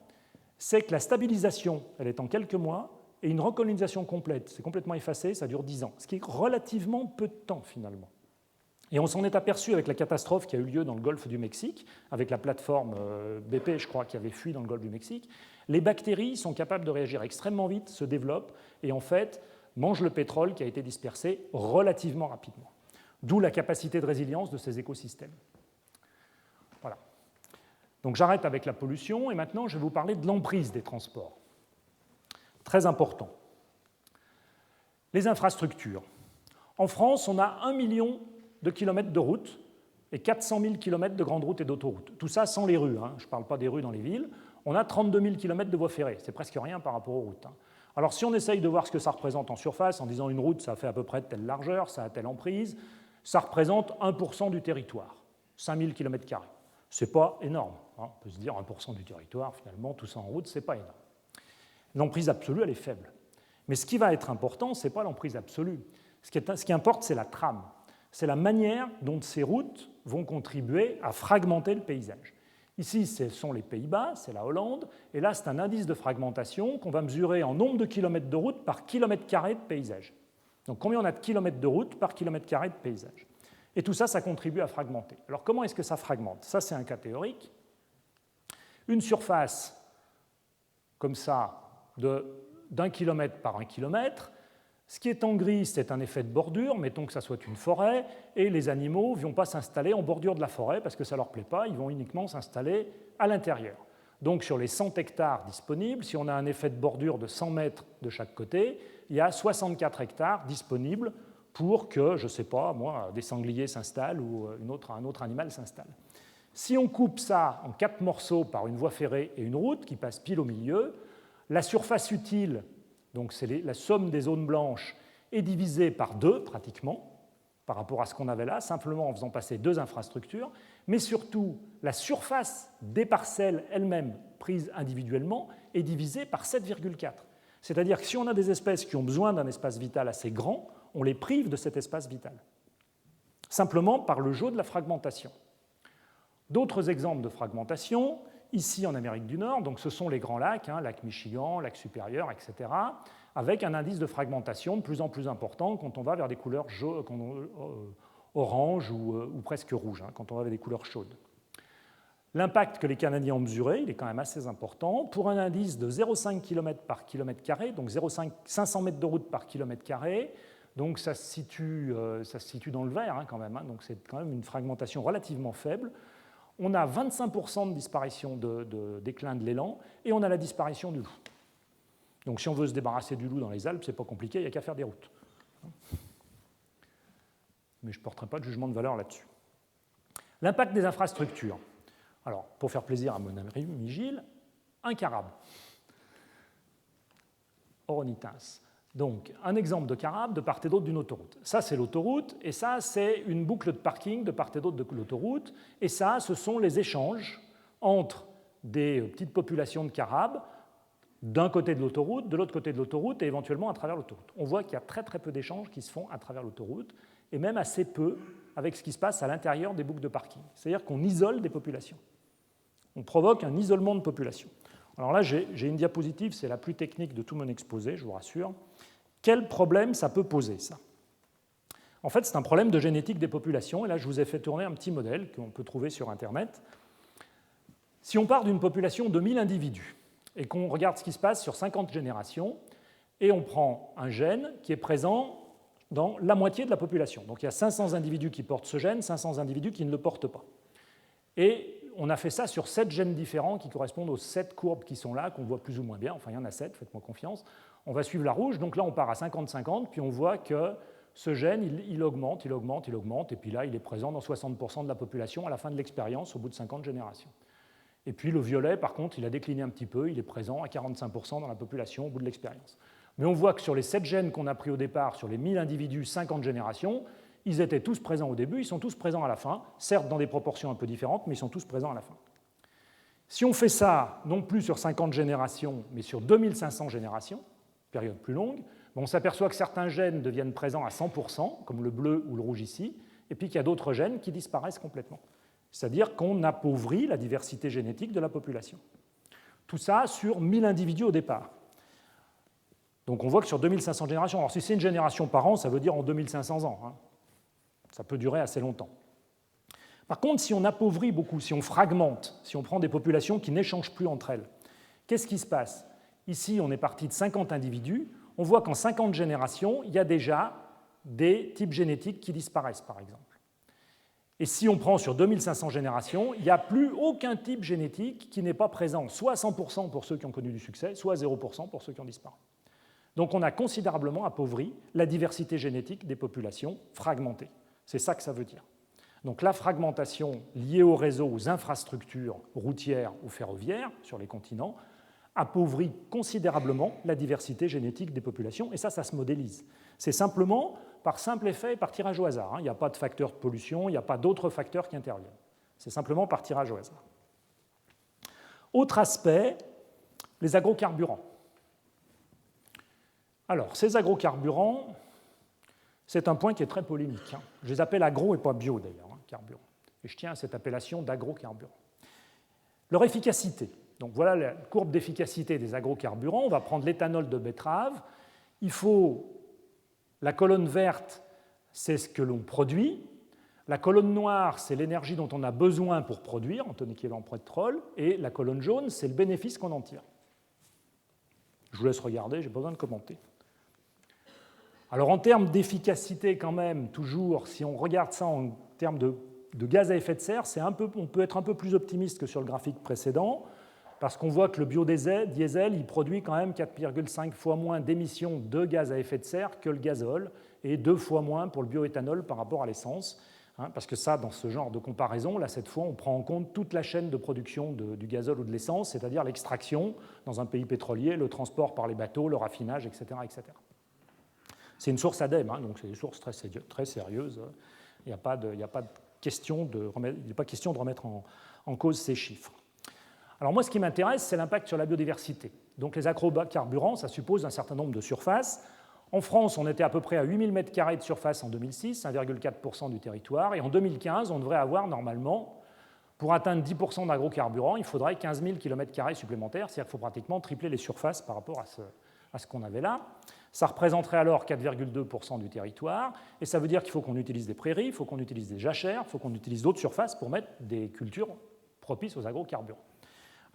c'est que la stabilisation, elle est en quelques mois, et une recolonisation complète, c'est complètement effacé, ça dure 10 ans, ce qui est relativement peu de temps finalement. Et on s'en est aperçu avec la catastrophe qui a eu lieu dans le golfe du Mexique, avec la plateforme BP, je crois, qui avait fui dans le golfe du Mexique. Les bactéries sont capables de réagir extrêmement vite, se développent, et en fait, mangent le pétrole qui a été dispersé relativement rapidement. D'où la capacité de résilience de ces écosystèmes. Voilà. Donc j'arrête avec la pollution, et maintenant je vais vous parler de l'emprise des transports. Très important. Les infrastructures. En France, on a 1 million de kilomètres de routes et 400 000 kilomètres de grandes routes et d'autoroutes. Tout ça sans les rues, hein. Je ne parle pas des rues dans les villes. On a 32 000 kilomètres de voies ferrées, c'est presque rien par rapport aux routes. Hein. Alors si on essaye de voir ce que ça représente en surface, en disant une route, ça fait à peu près de telle largeur, ça a telle emprise, ça représente 1% du territoire, 5 000 km². Ce n'est pas énorme. Hein. On peut se dire 1% du territoire, finalement, tout ça en route, ce n'est pas énorme. L'emprise absolue, elle est faible. Mais ce qui va être important, ce n'est pas l'emprise absolue. Ce qui importe, c'est la trame. C'est la manière dont ces routes vont contribuer à fragmenter le paysage. Ici, ce sont les Pays-Bas, c'est la Hollande, et là, c'est un indice de fragmentation qu'on va mesurer en nombre de kilomètres de route par kilomètre carré de paysage. Donc, combien on a de kilomètres de route par kilomètre carré de paysage. Et tout ça, ça contribue à fragmenter. Alors, comment est-ce que ça fragmente? Ça, c'est un cas théorique. Une surface comme ça, d'1 kilomètre par 1 kilomètre. Ce qui est en gris, c'est un effet de bordure, mettons que ça soit une forêt, et les animaux ne vont pas s'installer en bordure de la forêt parce que ça ne leur plaît pas, ils vont uniquement s'installer à l'intérieur. Donc sur les 100 hectares disponibles, si on a un effet de bordure de 100 mètres de chaque côté, il y a 64 hectares disponibles pour que, je ne sais pas, moi, des sangliers s'installent ou un autre animal s'installe. Si on coupe ça en 4 morceaux par une voie ferrée et une route qui passe pile au milieu, la surface utile, donc c'est la somme des zones blanches, est divisée par 2 pratiquement, par rapport à ce qu'on avait là, simplement en faisant passer 2 infrastructures, mais surtout la surface des parcelles elles-mêmes prises individuellement est divisée par 7,4. C'est-à-dire que si on a des espèces qui ont besoin d'un espace vital assez grand, on les prive de cet espace vital, simplement par le jeu de la fragmentation. D'autres exemples de fragmentation, ici en Amérique du Nord, donc ce sont les grands lacs, hein, lac Michigan, lac supérieur, etc., avec un indice de fragmentation de plus en plus important quand on va vers des couleurs orange ou presque rouge, hein, quand on va vers des couleurs chaudes. L'impact que les Canadiens ont mesuré, il est quand même assez important. Pour un indice de 0,5 km par kilomètre carré, donc 500 mètres de route par kilomètre carré, donc ça se situe dans le vert hein, quand même, hein, donc c'est quand même une fragmentation relativement faible. On a 25% de disparition de déclin de l'élan et on a la disparition du loup. Donc si on veut se débarrasser du loup dans les Alpes, c'est pas compliqué, il n'y a qu'à faire des routes. Mais je ne porterai pas de jugement de valeur là-dessus. L'impact des infrastructures. Alors, pour faire plaisir à mon ami Gilles, un carabe. Ornithins. Donc, un exemple de carabe de part et d'autre d'une autoroute. Ça, c'est l'autoroute, et ça, c'est une boucle de parking de part et d'autre de l'autoroute. Et ça, ce sont les échanges entre des petites populations de carabes d'un côté de l'autoroute, de l'autre côté de l'autoroute, et éventuellement à travers l'autoroute. On voit qu'il y a très très peu d'échanges qui se font à travers l'autoroute, et même assez peu avec ce qui se passe à l'intérieur des boucles de parking. C'est-à-dire qu'on isole des populations. On provoque un isolement de population. Alors là, j'ai une diapositive, c'est la plus technique de tout mon exposé, je vous rassure. Quel problème ça peut poser, ça? En fait, c'est un problème de génétique des populations, et là, je vous ai fait tourner un petit modèle qu'on peut trouver sur Internet. Si on part d'une population de 1000 individus, et qu'on regarde ce qui se passe sur 50 générations, et on prend un gène qui est présent dans la moitié de la population. Donc il y a 500 individus qui portent ce gène, 500 individus qui ne le portent pas. Et on a fait ça sur 7 gènes différents qui correspondent aux 7 courbes qui sont là, qu'on voit plus ou moins bien. Enfin, il y en a 7, faites-moi confiance. On va suivre la rouge. Donc là, on part à 50-50, puis on voit que ce gène, il augmente, et puis là, il est présent dans 60% de la population à la fin de l'expérience, au bout de 50 générations. Et puis le violet, par contre, il a décliné un petit peu, il est présent à 45% dans la population au bout de l'expérience. Mais on voit que sur les 7 gènes qu'on a pris au départ, sur les 1000 individus, 50 générations, ils étaient tous présents au début, ils sont tous présents à la fin, certes dans des proportions un peu différentes, mais ils sont tous présents à la fin. Si on fait ça, non plus sur 50 générations, mais sur 2500 générations, période plus longue, on s'aperçoit que certains gènes deviennent présents à 100%, comme le bleu ou le rouge ici, et puis qu'il y a d'autres gènes qui disparaissent complètement. C'est-à-dire qu'on appauvrit la diversité génétique de la population. Tout ça sur 1000 individus au départ. Donc on voit que sur 2500 générations, alors si c'est une génération par an, ça veut dire en 2500 ans. Hein. Ça peut durer assez longtemps. Par contre, si on appauvrit beaucoup, si on fragmente, si on prend des populations qui n'échangent plus entre elles, qu'est-ce qui se passe? Ici, on est parti de 50 individus. On voit qu'en 50 générations, il y a déjà des types génétiques qui disparaissent, par exemple. Et si on prend sur 2500 générations, il n'y a plus aucun type génétique qui n'est pas présent, soit 100% pour ceux qui ont connu du succès, soit 0% pour ceux qui ont disparu. Donc on a considérablement appauvri la diversité génétique des populations fragmentées. C'est ça que ça veut dire. Donc la fragmentation liée au réseau, aux infrastructures routières ou ferroviaires sur les continents, appauvrit considérablement la diversité génétique des populations, et ça se modélise. C'est simplement par simple effet et par tirage au hasard. Il n'y a pas de facteur de pollution, il n'y a pas d'autres facteurs qui interviennent. C'est simplement par tirage au hasard. Autre aspect, les agrocarburants. Alors, ces agrocarburants, c'est un point qui est très polémique. Je les appelle agro et pas bio d'ailleurs, carburants. Et je tiens à cette appellation d'agrocarburants. Leur efficacité. Donc voilà la courbe d'efficacité des agrocarburants. On va prendre l'éthanol de betterave. Il faut la colonne verte, c'est ce que l'on produit. La colonne noire, c'est l'énergie dont on a besoin pour produire, en tonne équivalent pétrole. Et la colonne jaune, c'est le bénéfice qu'on en tire. Je vous laisse regarder, je n'ai pas besoin de commenter. Alors en termes d'efficacité quand même, toujours, si on regarde ça en termes de gaz à effet de serre, on peut être un peu plus optimiste que sur le graphique précédent, parce qu'on voit que le biodiesel, il produit quand même 4,5 fois moins d'émissions de gaz à effet de serre que le gazole, et 2 fois moins pour le bioéthanol par rapport à l'essence. Parce que ça, dans ce genre de comparaison, là, cette fois, on prend en compte toute la chaîne de production du gazole ou de l'essence, c'est-à-dire l'extraction dans un pays pétrolier, le transport par les bateaux, le raffinage, etc. etc. C'est une source ADEME, donc c'est une source très sérieuse. Il n'y a pas question de remettre en cause ces chiffres. Alors moi, ce qui m'intéresse, c'est l'impact sur la biodiversité. Donc les agrocarburants, ça suppose un certain nombre de surfaces. En France, on était à peu près à 8000 m² de surface en 2006, 1,4% du territoire. Et en 2015, on devrait avoir normalement, pour atteindre 10% d'agrocarburants, il faudrait 15 000 km² supplémentaires, c'est-à-dire qu'il faut pratiquement tripler les surfaces par rapport à ce qu'on avait là. Ça représenterait alors 4,2% du territoire, et ça veut dire qu'il faut qu'on utilise des prairies, il faut qu'on utilise des jachères, il faut qu'on utilise d'autres surfaces pour mettre des cultures propices aux agrocarburants.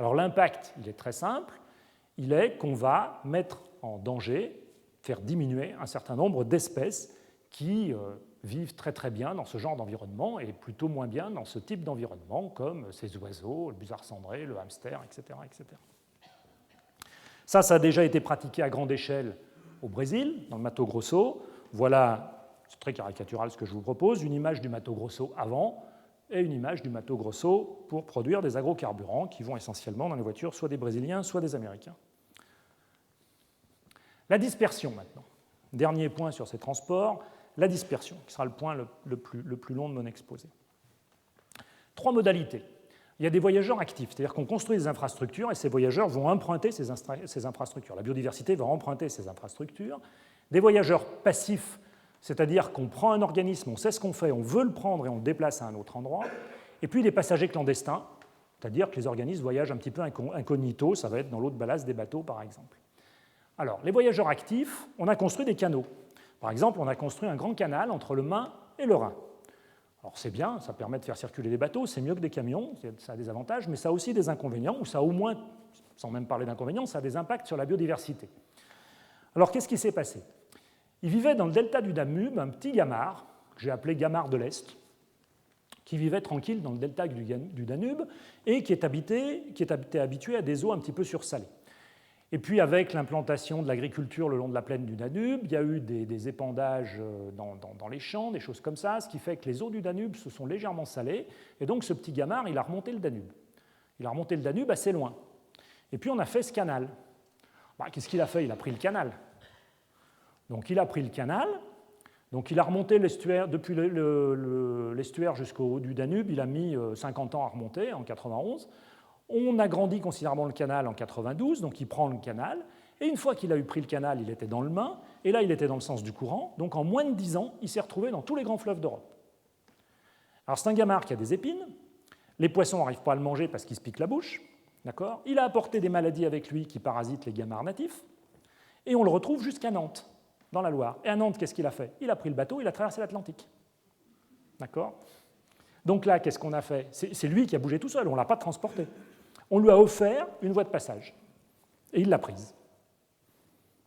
Alors l'impact, il est très simple, il est qu'on va mettre en danger, faire diminuer un certain nombre d'espèces qui vivent très très bien dans ce genre d'environnement et plutôt moins bien dans ce type d'environnement, comme ces oiseaux, le busard cendré, le hamster, etc. etc. Ça a déjà été pratiqué à grande échelle au Brésil, dans le Mato Grosso. Voilà, c'est très caricatural ce que je vous propose, une image du Mato Grosso avant et une image du Mato Grosso pour produire des agrocarburants qui vont essentiellement dans les voitures soit des Brésiliens, soit des Américains. La dispersion maintenant. Dernier point sur ces transports, la dispersion, qui sera le point le plus long de mon exposé. 3 modalités. Il y a des voyageurs actifs, c'est-à-dire qu'on construit des infrastructures et ces voyageurs vont emprunter ces infrastructures. La biodiversité va emprunter ces infrastructures. Des voyageurs passifs, C'est-à-dire qu'on prend un organisme, on sait ce qu'on fait, on veut le prendre et on le déplace à un autre endroit. Et puis des passagers clandestins, c'est-à-dire que les organismes voyagent un petit peu incognito, ça va être dans l'eau de ballast des bateaux par exemple. Alors, les voyageurs actifs, on a construit des canaux. Par exemple, on a construit un grand canal entre le Main et le Rhin. Alors c'est bien, ça permet de faire circuler des bateaux, c'est mieux que des camions, ça a des avantages, mais ça a aussi des inconvénients, ou ça a au moins, sans même parler d'inconvénients, ça a des impacts sur la biodiversité. Alors qu'est-ce qui s'est passé? Il vivait dans le delta du Danube un petit gamard, que j'ai appelé gamard de l'Est, qui vivait tranquille dans le delta du Danube et qui était habitué à des eaux un petit peu sursalées. Et puis avec l'implantation de l'agriculture le long de la plaine du Danube, il y a eu des épandages dans les champs, des choses comme ça, ce qui fait que les eaux du Danube se sont légèrement salées, et donc ce petit gamard, il a remonté le Danube. Il a remonté le Danube assez loin. Et puis on a fait ce canal. Qu'est-ce qu'il a fait? Il a pris le canal. Donc il a pris le canal, donc il a remonté l'estuaire, depuis l'estuaire jusqu'au haut du Danube, il a mis 50 ans à remonter, en 91. On agrandit considérablement le canal en 92, donc il prend le canal, et une fois qu'il a eu pris le canal, il était dans le Main, et là il était dans le sens du courant, donc en moins de 10 ans, il s'est retrouvé dans tous les grands fleuves d'Europe. Alors c'est un gamard qui a des épines, les poissons n'arrivent pas à le manger parce qu'il se pique la bouche, d'accord? Il a apporté des maladies avec lui qui parasitent les gamards natifs, et on le retrouve jusqu'à Nantes, dans la Loire. Et à Nantes, qu'est-ce qu'il a fait? Il a pris le bateau, il a traversé l'Atlantique. D'accord? Donc là, qu'est-ce qu'on a fait? C'est lui qui a bougé tout seul, on ne l'a pas transporté. On lui a offert une voie de passage. Et il l'a prise.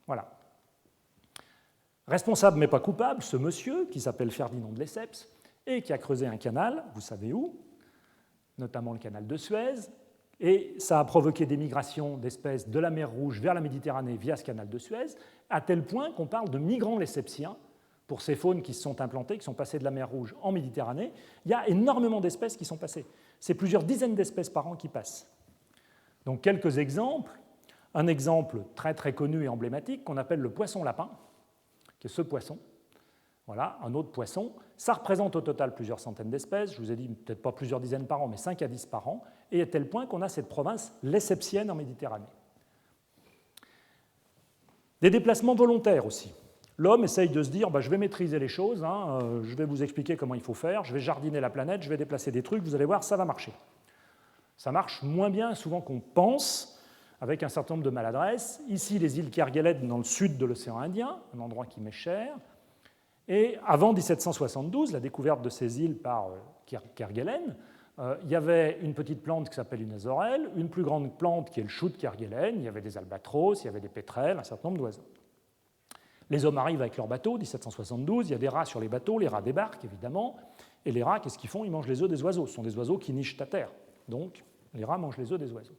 Voilà. Responsable mais pas coupable, ce monsieur, qui s'appelle Ferdinand de Lesseps, et qui a creusé un canal, vous savez où, notamment le canal de Suez, et ça a provoqué des migrations d'espèces de la mer Rouge vers la Méditerranée via ce canal de Suez, à tel point qu'on parle de migrants lessepsiens pour ces faunes qui se sont implantées, qui sont passées de la mer Rouge en Méditerranée. Il y a énormément d'espèces qui sont passées. C'est plusieurs dizaines d'espèces par an qui passent. Donc quelques exemples. Un exemple très très connu et emblématique qu'on appelle le poisson-lapin, qui est ce poisson. Voilà, un autre poisson. Ça représente au total plusieurs centaines d'espèces. Je vous ai dit peut-être pas plusieurs dizaines par an, mais 5 à 10 par an. Et à tel point qu'on a cette province lessepsienne en Méditerranée. Des déplacements volontaires aussi. L'homme essaye de se dire je vais maîtriser les choses, je vais vous expliquer comment il faut faire, je vais jardiner la planète, je vais déplacer des trucs, vous allez voir, ça va marcher. Ça marche moins bien souvent qu'on pense, avec un certain nombre de maladresses. Ici, les îles Kerguelen dans le sud de l'océan Indien, un endroit qui m'est cher. Et avant 1772, la découverte de ces îles par Kerguelen, il y avait une petite plante qui s'appelle une azorelle, une plus grande plante qui est le chou de Kerguelen, il y avait des albatros, il y avait des pétrels, un certain nombre d'oiseaux. Les hommes arrivent avec leurs bateaux, 1772, il y a des rats sur les bateaux, les rats débarquent évidemment, et les rats, qu'est-ce qu'ils font? Ils mangent les œufs des oiseaux, ce sont des oiseaux qui nichent à terre, donc les rats mangent les œufs des oiseaux.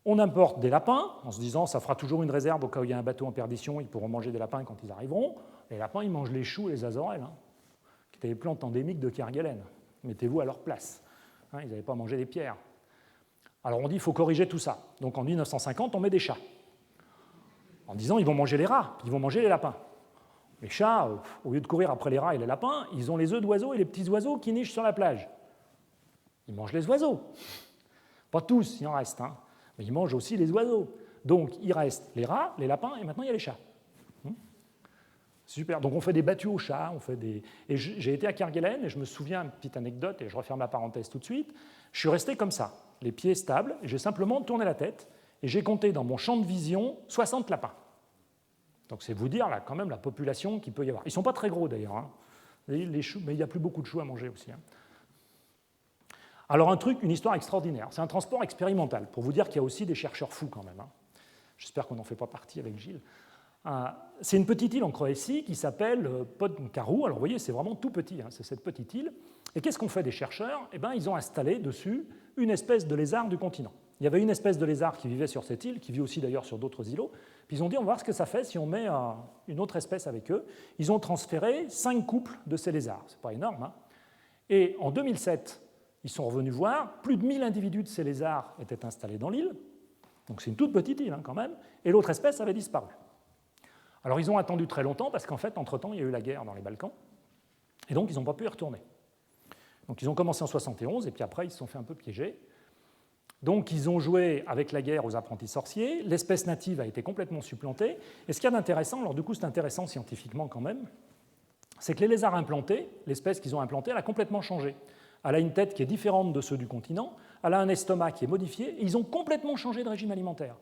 On importe des lapins, en se disant ça fera toujours une réserve au cas où il y a un bateau en perdition, ils pourront manger des lapins quand ils arriveront. Les lapins, ils mangent les choux et les azorelles, qui étaient les plantes endémiques de Kerguelen. Mettez-vous à leur place. Ils n'avaient pas mangé des pierres. Alors on dit qu'il faut corriger tout ça. Donc en 1950, on met des chats. En disant ils vont manger les rats, ils vont manger les lapins. Les chats, au lieu de courir après les rats et les lapins, ils ont les œufs d'oiseaux et les petits oiseaux qui nichent sur la plage. Ils mangent les oiseaux. Pas tous, il en reste. Mais ils mangent aussi les oiseaux. Donc il reste les rats, les lapins, et maintenant il y a les chats. Super. Donc on fait des battues aux chats, Et j'ai été à Kerguelen, et je me souviens, une petite anecdote, et je referme la parenthèse tout de suite, je suis resté comme ça, les pieds stables, et j'ai simplement tourné la tête, et j'ai compté dans mon champ de vision 60 lapins. Donc c'est vous dire, là, quand même, la population qu'il peut y avoir. Ils ne sont pas très gros, d'ailleurs, les choux, mais il n'y a plus beaucoup de choux à manger aussi. Alors une histoire extraordinaire. C'est un transport expérimental, pour vous dire qu'il y a aussi des chercheurs fous quand même. J'espère qu'on n'en fait pas partie avec Gilles. C'est une petite île en Croatie qui s'appelle Podcaru. Alors vous voyez, c'est vraiment tout petit, c'est cette petite île. Et qu'est-ce qu'ont fait des chercheurs? Ils ont installé dessus une espèce de lézard du continent. Il y avait une espèce de lézard qui vivait sur cette île, qui vit aussi d'ailleurs sur d'autres îlots. Puis ils ont dit, on va voir ce que ça fait si on met une autre espèce avec eux. Ils ont transféré 5 couples de ces lézards. C'est pas énorme. Et en 2007, ils sont revenus voir, plus de 1000 individus de ces lézards étaient installés dans l'île. Donc c'est une toute petite île quand même. Et l'autre espèce avait disparu. Alors ils ont attendu très longtemps parce qu'en fait, entre-temps, il y a eu la guerre dans les Balkans. Et donc, ils n'ont pas pu y retourner. Donc ils ont commencé en 71 et puis après, ils se sont fait un peu piéger. Donc ils ont joué avec la guerre aux apprentis sorciers, l'espèce native a été complètement supplantée, et ce qu'il y a d'intéressant, alors du coup c'est intéressant scientifiquement quand même, c'est que les lézards implantés, l'espèce qu'ils ont implantée, elle a complètement changé. Elle a une tête qui est différente de ceux du continent, elle a un estomac qui est modifié, et ils ont complètement changé de régime alimentaire.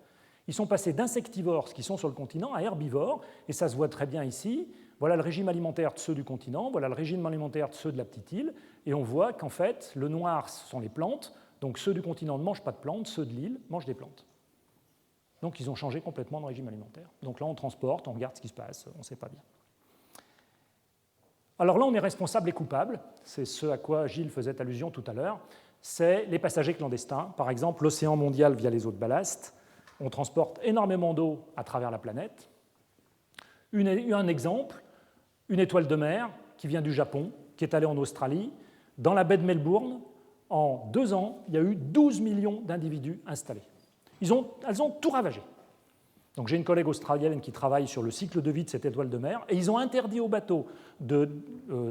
Ils sont passés d'insectivores, ce qui sont sur le continent, à herbivores, et ça se voit très bien ici. Voilà le régime alimentaire de ceux du continent, voilà le régime alimentaire de ceux de la petite île, et on voit qu'en fait, le noir, ce sont les plantes, donc ceux du continent ne mangent pas de plantes, ceux de l'île mangent des plantes. Donc ils ont changé complètement de régime alimentaire. Donc là, on transporte, on regarde ce qui se passe, on ne sait pas bien. Alors là, on est responsable et coupable, c'est ce à quoi Gilles faisait allusion tout à l'heure, c'est les passagers clandestins, par exemple l'océan mondial via les eaux de ballast. On transporte énormément d'eau à travers la planète. Un exemple, une étoile de mer qui vient du Japon, qui est allée en Australie. Dans la baie de Melbourne, en 2 ans, il y a eu 12 millions d'individus installés. Elles ont tout ravagé. Donc j'ai une collègue australienne qui travaille sur le cycle de vie de cette étoile de mer, et ils ont interdit aux bateaux de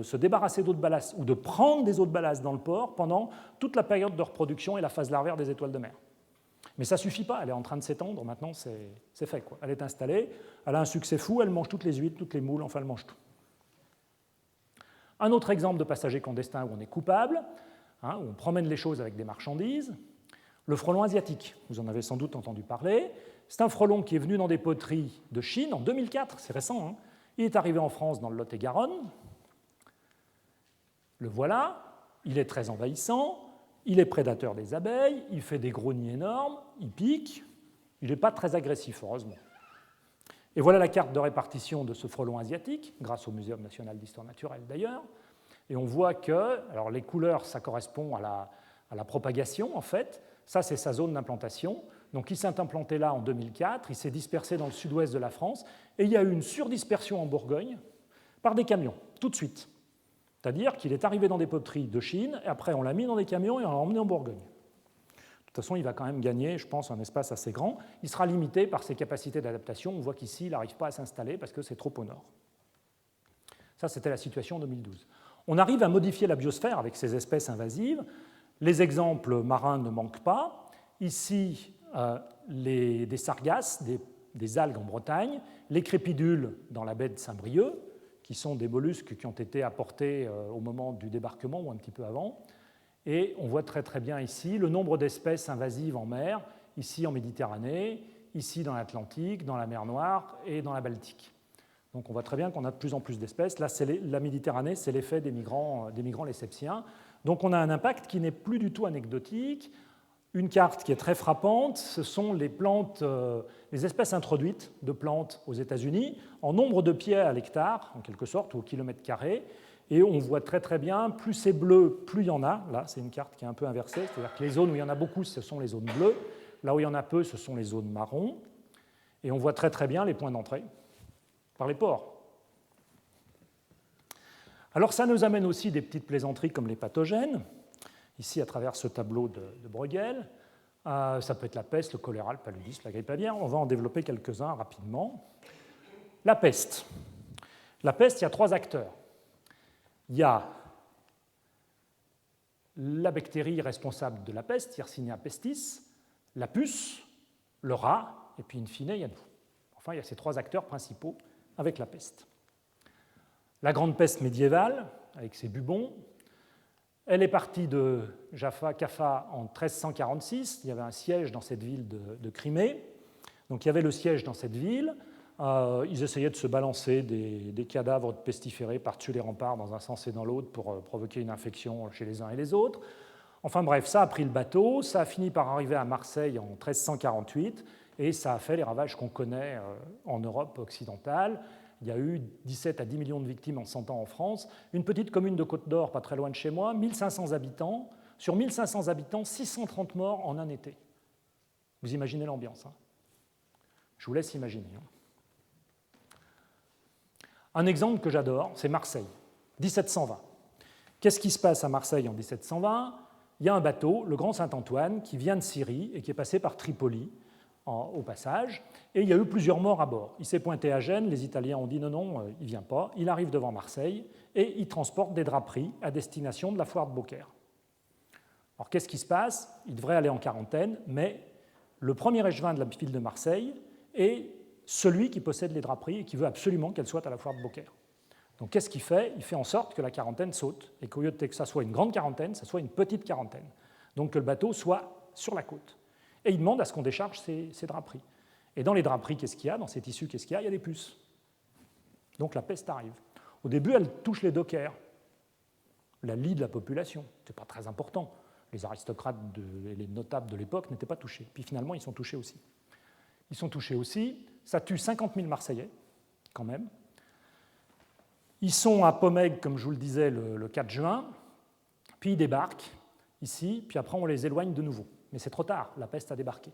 se débarrasser d'eau de ballast ou de prendre des eaux de ballast dans le port pendant toute la période de reproduction et la phase larvaire des étoiles de mer. Mais ça ne suffit pas, elle est en train de s'étendre, maintenant c'est fait, quoi. Elle est installée, elle a un succès fou, elle mange toutes les huîtres, toutes les moules, enfin elle mange tout. Un autre exemple de passager clandestin où on est coupable, où on promène les choses avec des marchandises, le frelon asiatique, vous en avez sans doute entendu parler. C'est un frelon qui est venu dans des poteries de Chine en 2004, c'est récent, hein. Il est arrivé en France dans le Lot-et-Garonne. Le voilà, il est très envahissant, il est prédateur des abeilles, il fait des gros nids énormes, il pique, il n'est pas très agressif, heureusement. Et voilà la carte de répartition de ce frelon asiatique, grâce au Muséum national d'histoire naturelle d'ailleurs. Et on voit que, alors les couleurs, ça correspond à la propagation en fait, ça c'est sa zone d'implantation. Donc il s'est implanté là en 2004, il s'est dispersé dans le sud-ouest de la France, et il y a eu une surdispersion en Bourgogne par des camions, tout de suite. C'est-à-dire qu'il est arrivé dans des poteries de Chine, et après on l'a mis dans des camions et on l'a emmené en Bourgogne. De toute façon, il va quand même gagner, je pense, un espace assez grand. Il sera limité par ses capacités d'adaptation. On voit qu'ici, il n'arrive pas à s'installer parce que c'est trop au nord. Ça, c'était la situation en 2012. On arrive à modifier la biosphère avec ces espèces invasives. Les exemples marins ne manquent pas. Ici, des sargasses, des algues en Bretagne, les crépidules dans la baie de Saint-Brieuc, qui sont des mollusques qui ont été apportés au moment du débarquement ou un petit peu avant. Et on voit très très bien ici le nombre d'espèces invasives en mer, ici en Méditerranée, ici dans l'Atlantique, dans la mer Noire et dans la Baltique. Donc on voit très bien qu'on a de plus en plus d'espèces. Là, la Méditerranée, c'est l'effet des migrants lessepsiens. Donc on a un impact qui n'est plus du tout anecdotique. Une carte qui est très frappante, ce sont les plantes, les espèces introduites de plantes aux États-Unis, en nombre de pieds à l'hectare, en quelque sorte, ou au kilomètre carré. Et on voit très très bien, plus c'est bleu, plus il y en a. Là, c'est une carte qui est un peu inversée, c'est-à-dire que les zones où il y en a beaucoup, ce sont les zones bleues. Là où il y en a peu, ce sont les zones marron. Et on voit très très bien les points d'entrée par les ports. Alors ça nous amène aussi des petites plaisanteries comme les pathogènes. Ici, à travers ce tableau de Bruegel, ça peut être la peste, le choléra, le paludisme, la grippe aviaire. On va en développer quelques-uns rapidement. La peste. La peste, il y a 3 acteurs. Il y a la bactérie responsable de la peste, Yersinia pestis, la puce, le rat, et puis in fine, il y a nous. Enfin, il y a ces 3 acteurs principaux avec la peste. La grande peste médiévale, avec ses bubons, elle est partie de Caffa en 1346. Il y avait un siège dans cette ville de Crimée. Donc il y avait le siège dans cette ville. Ils essayaient de se balancer des cadavres de pestiférés par-dessus les remparts dans un sens et dans l'autre pour provoquer une infection chez les uns et les autres. Enfin bref, ça a pris le bateau, ça a fini par arriver à Marseille en 1348 et ça a fait les ravages qu'on connaît en Europe occidentale. Il y a eu 17 à 10 millions de victimes en 100 ans en France. Une petite commune de Côte-d'Or, pas très loin de chez moi, 1500 habitants. Sur 1500 habitants, 630 morts en un été. Vous imaginez l'ambiance, hein ? Je vous laisse imaginer. Un exemple que j'adore, c'est Marseille, 1720. Qu'est-ce qui se passe à Marseille en 1720 ? Il y a un bateau, le Grand Saint-Antoine, qui vient de Syrie et qui est passé par Tripoli au passage, et il y a eu plusieurs morts à bord. Il s'est pointé à Gênes, les Italiens ont dit non, il ne vient pas. Il arrive devant Marseille et il transporte des draperies à destination de la foire de Beaucaire. Alors qu'est-ce qui se passe? Il devrait aller en quarantaine, mais le premier échevin de la ville de Marseille est celui qui possède les draperies et qui veut absolument qu'elles soient à la foire de Beaucaire. Donc qu'est-ce qu'il fait? Il fait en sorte que la quarantaine saute et qu'au lieu de que ça soit une grande quarantaine, ça soit une petite quarantaine. Donc que le bateau soit sur la côte. Et il demande à ce qu'on décharge ces draperies. Et dans les draperies, qu'est-ce qu'il y a? Dans ces tissus, qu'est-ce qu'il y a? Il y a des puces. Donc la peste arrive. Au début, elle touche les dockers, la lie de la population. Ce n'est pas très important. Les aristocrates et les notables de l'époque n'étaient pas touchés. Puis finalement, ils sont touchés aussi. Ils sont touchés aussi. Ça tue 50 000 Marseillais, quand même. Ils sont à Pomègue, comme je vous le disais, le 4 juin. Puis ils débarquent ici, puis après on les éloigne de nouveau. Mais c'est trop tard, la peste a débarqué.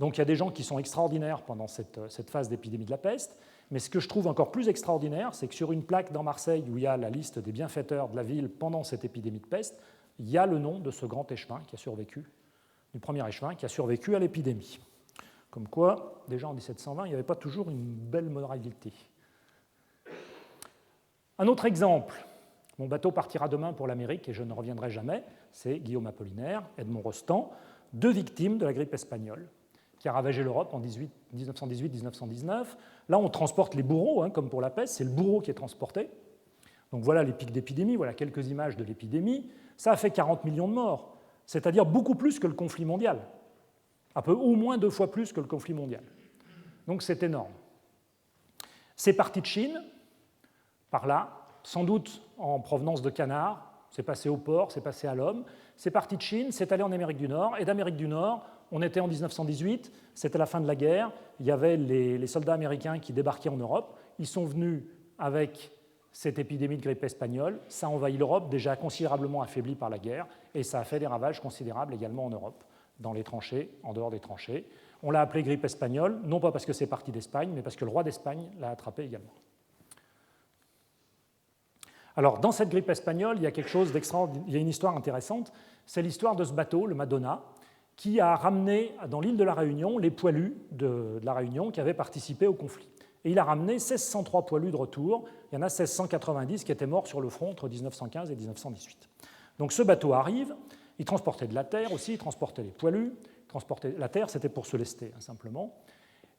Donc il y a des gens qui sont extraordinaires pendant cette phase d'épidémie de la peste. Mais ce que je trouve encore plus extraordinaire, c'est que sur une plaque dans Marseille où il y a la liste des bienfaiteurs de la ville pendant cette épidémie de peste, il y a le nom de ce grand échevin qui a survécu, du premier échevin qui a survécu à l'épidémie. Comme quoi, déjà en 1720, il n'y avait pas toujours une belle moralité. Un autre exemple, mon bateau partira demain pour l'Amérique et je ne reviendrai jamais, c'est Guillaume Apollinaire, Edmond Rostand, deux victimes de la grippe espagnole qui a ravagé l'Europe en 1918-1919. Là, on transporte les bourreaux, comme pour la peste, c'est le bourreau qui est transporté. Donc voilà les pics d'épidémie, voilà quelques images de l'épidémie. Ça a fait 40 millions de morts, c'est-à-dire beaucoup plus que le conflit mondial, au moins 2 fois plus que le conflit mondial. Donc c'est énorme. C'est parti de Chine, par là, sans doute en provenance de canards, c'est passé au porc, c'est passé à l'homme, c'est parti de Chine, c'est allé en Amérique du Nord, et d'Amérique du Nord, on était en 1918, c'était la fin de la guerre, il y avait les soldats américains qui débarquaient en Europe, ils sont venus avec cette épidémie de grippe espagnole, ça envahit l'Europe, déjà considérablement affaiblie par la guerre, et ça a fait des ravages considérables également en Europe, dans les tranchées, en dehors des tranchées. On l'a appelé grippe espagnole, non pas parce que c'est parti d'Espagne, mais parce que le roi d'Espagne l'a attrapé également. Alors, dans cette grippe espagnole, il y a quelque chose d'extraordinaire, il y a une histoire intéressante, c'est l'histoire de ce bateau, le Madonna, qui a ramené dans l'île de la Réunion les poilus de la Réunion qui avaient participé au conflit. Et il a ramené 1603 poilus de retour, il y en a 1690 qui étaient morts sur le front entre 1915 et 1918. Donc ce bateau arrive, il transportait de la terre aussi, il transportait les poilus, la terre c'était pour se lester simplement.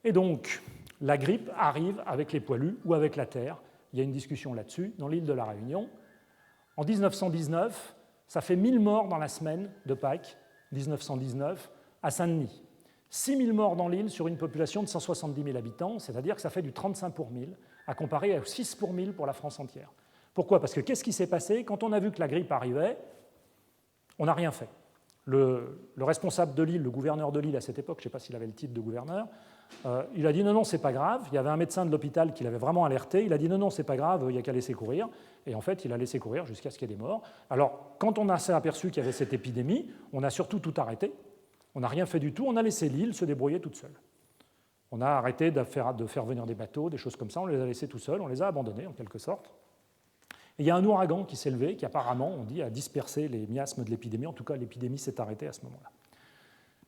Et donc la grippe arrive avec les poilus ou avec la terre, il y a une discussion là-dessus dans l'île de la Réunion. En 1919, ça fait 1000 morts dans la semaine de Pâques, 1919, à Saint-Denis. 6 000 morts dans l'île sur une population de 170 000 habitants, c'est-à-dire que ça fait du 35 pour 1000, à comparer à 6 pour 1000 pour la France entière. Pourquoi? Parce que qu'est-ce qui s'est passé? Quand on a vu que la grippe arrivait, on n'a rien fait. Le responsable de l'île, le gouverneur de l'île à cette époque, je ne sais pas s'il avait le titre de gouverneur, il a dit non, c'est pas grave. Il y avait un médecin de l'hôpital qui l'avait vraiment alerté. Il a dit non, c'est pas grave, il n'y a qu'à laisser courir. Et en fait, il a laissé courir jusqu'à ce qu'il y ait des morts. Alors, quand on s'est aperçu qu'il y avait cette épidémie, on a surtout tout arrêté. On n'a rien fait du tout. On a laissé l'île se débrouiller toute seule. On a arrêté de faire venir des bateaux, des choses comme ça. On les a laissés tout seuls. On les a abandonnés en quelque sorte. Et il y a un ouragan qui s'est levé, qui apparemment, on dit, a dispersé les miasmes de l'épidémie. En tout cas, l'épidémie s'est arrêtée à ce moment-là.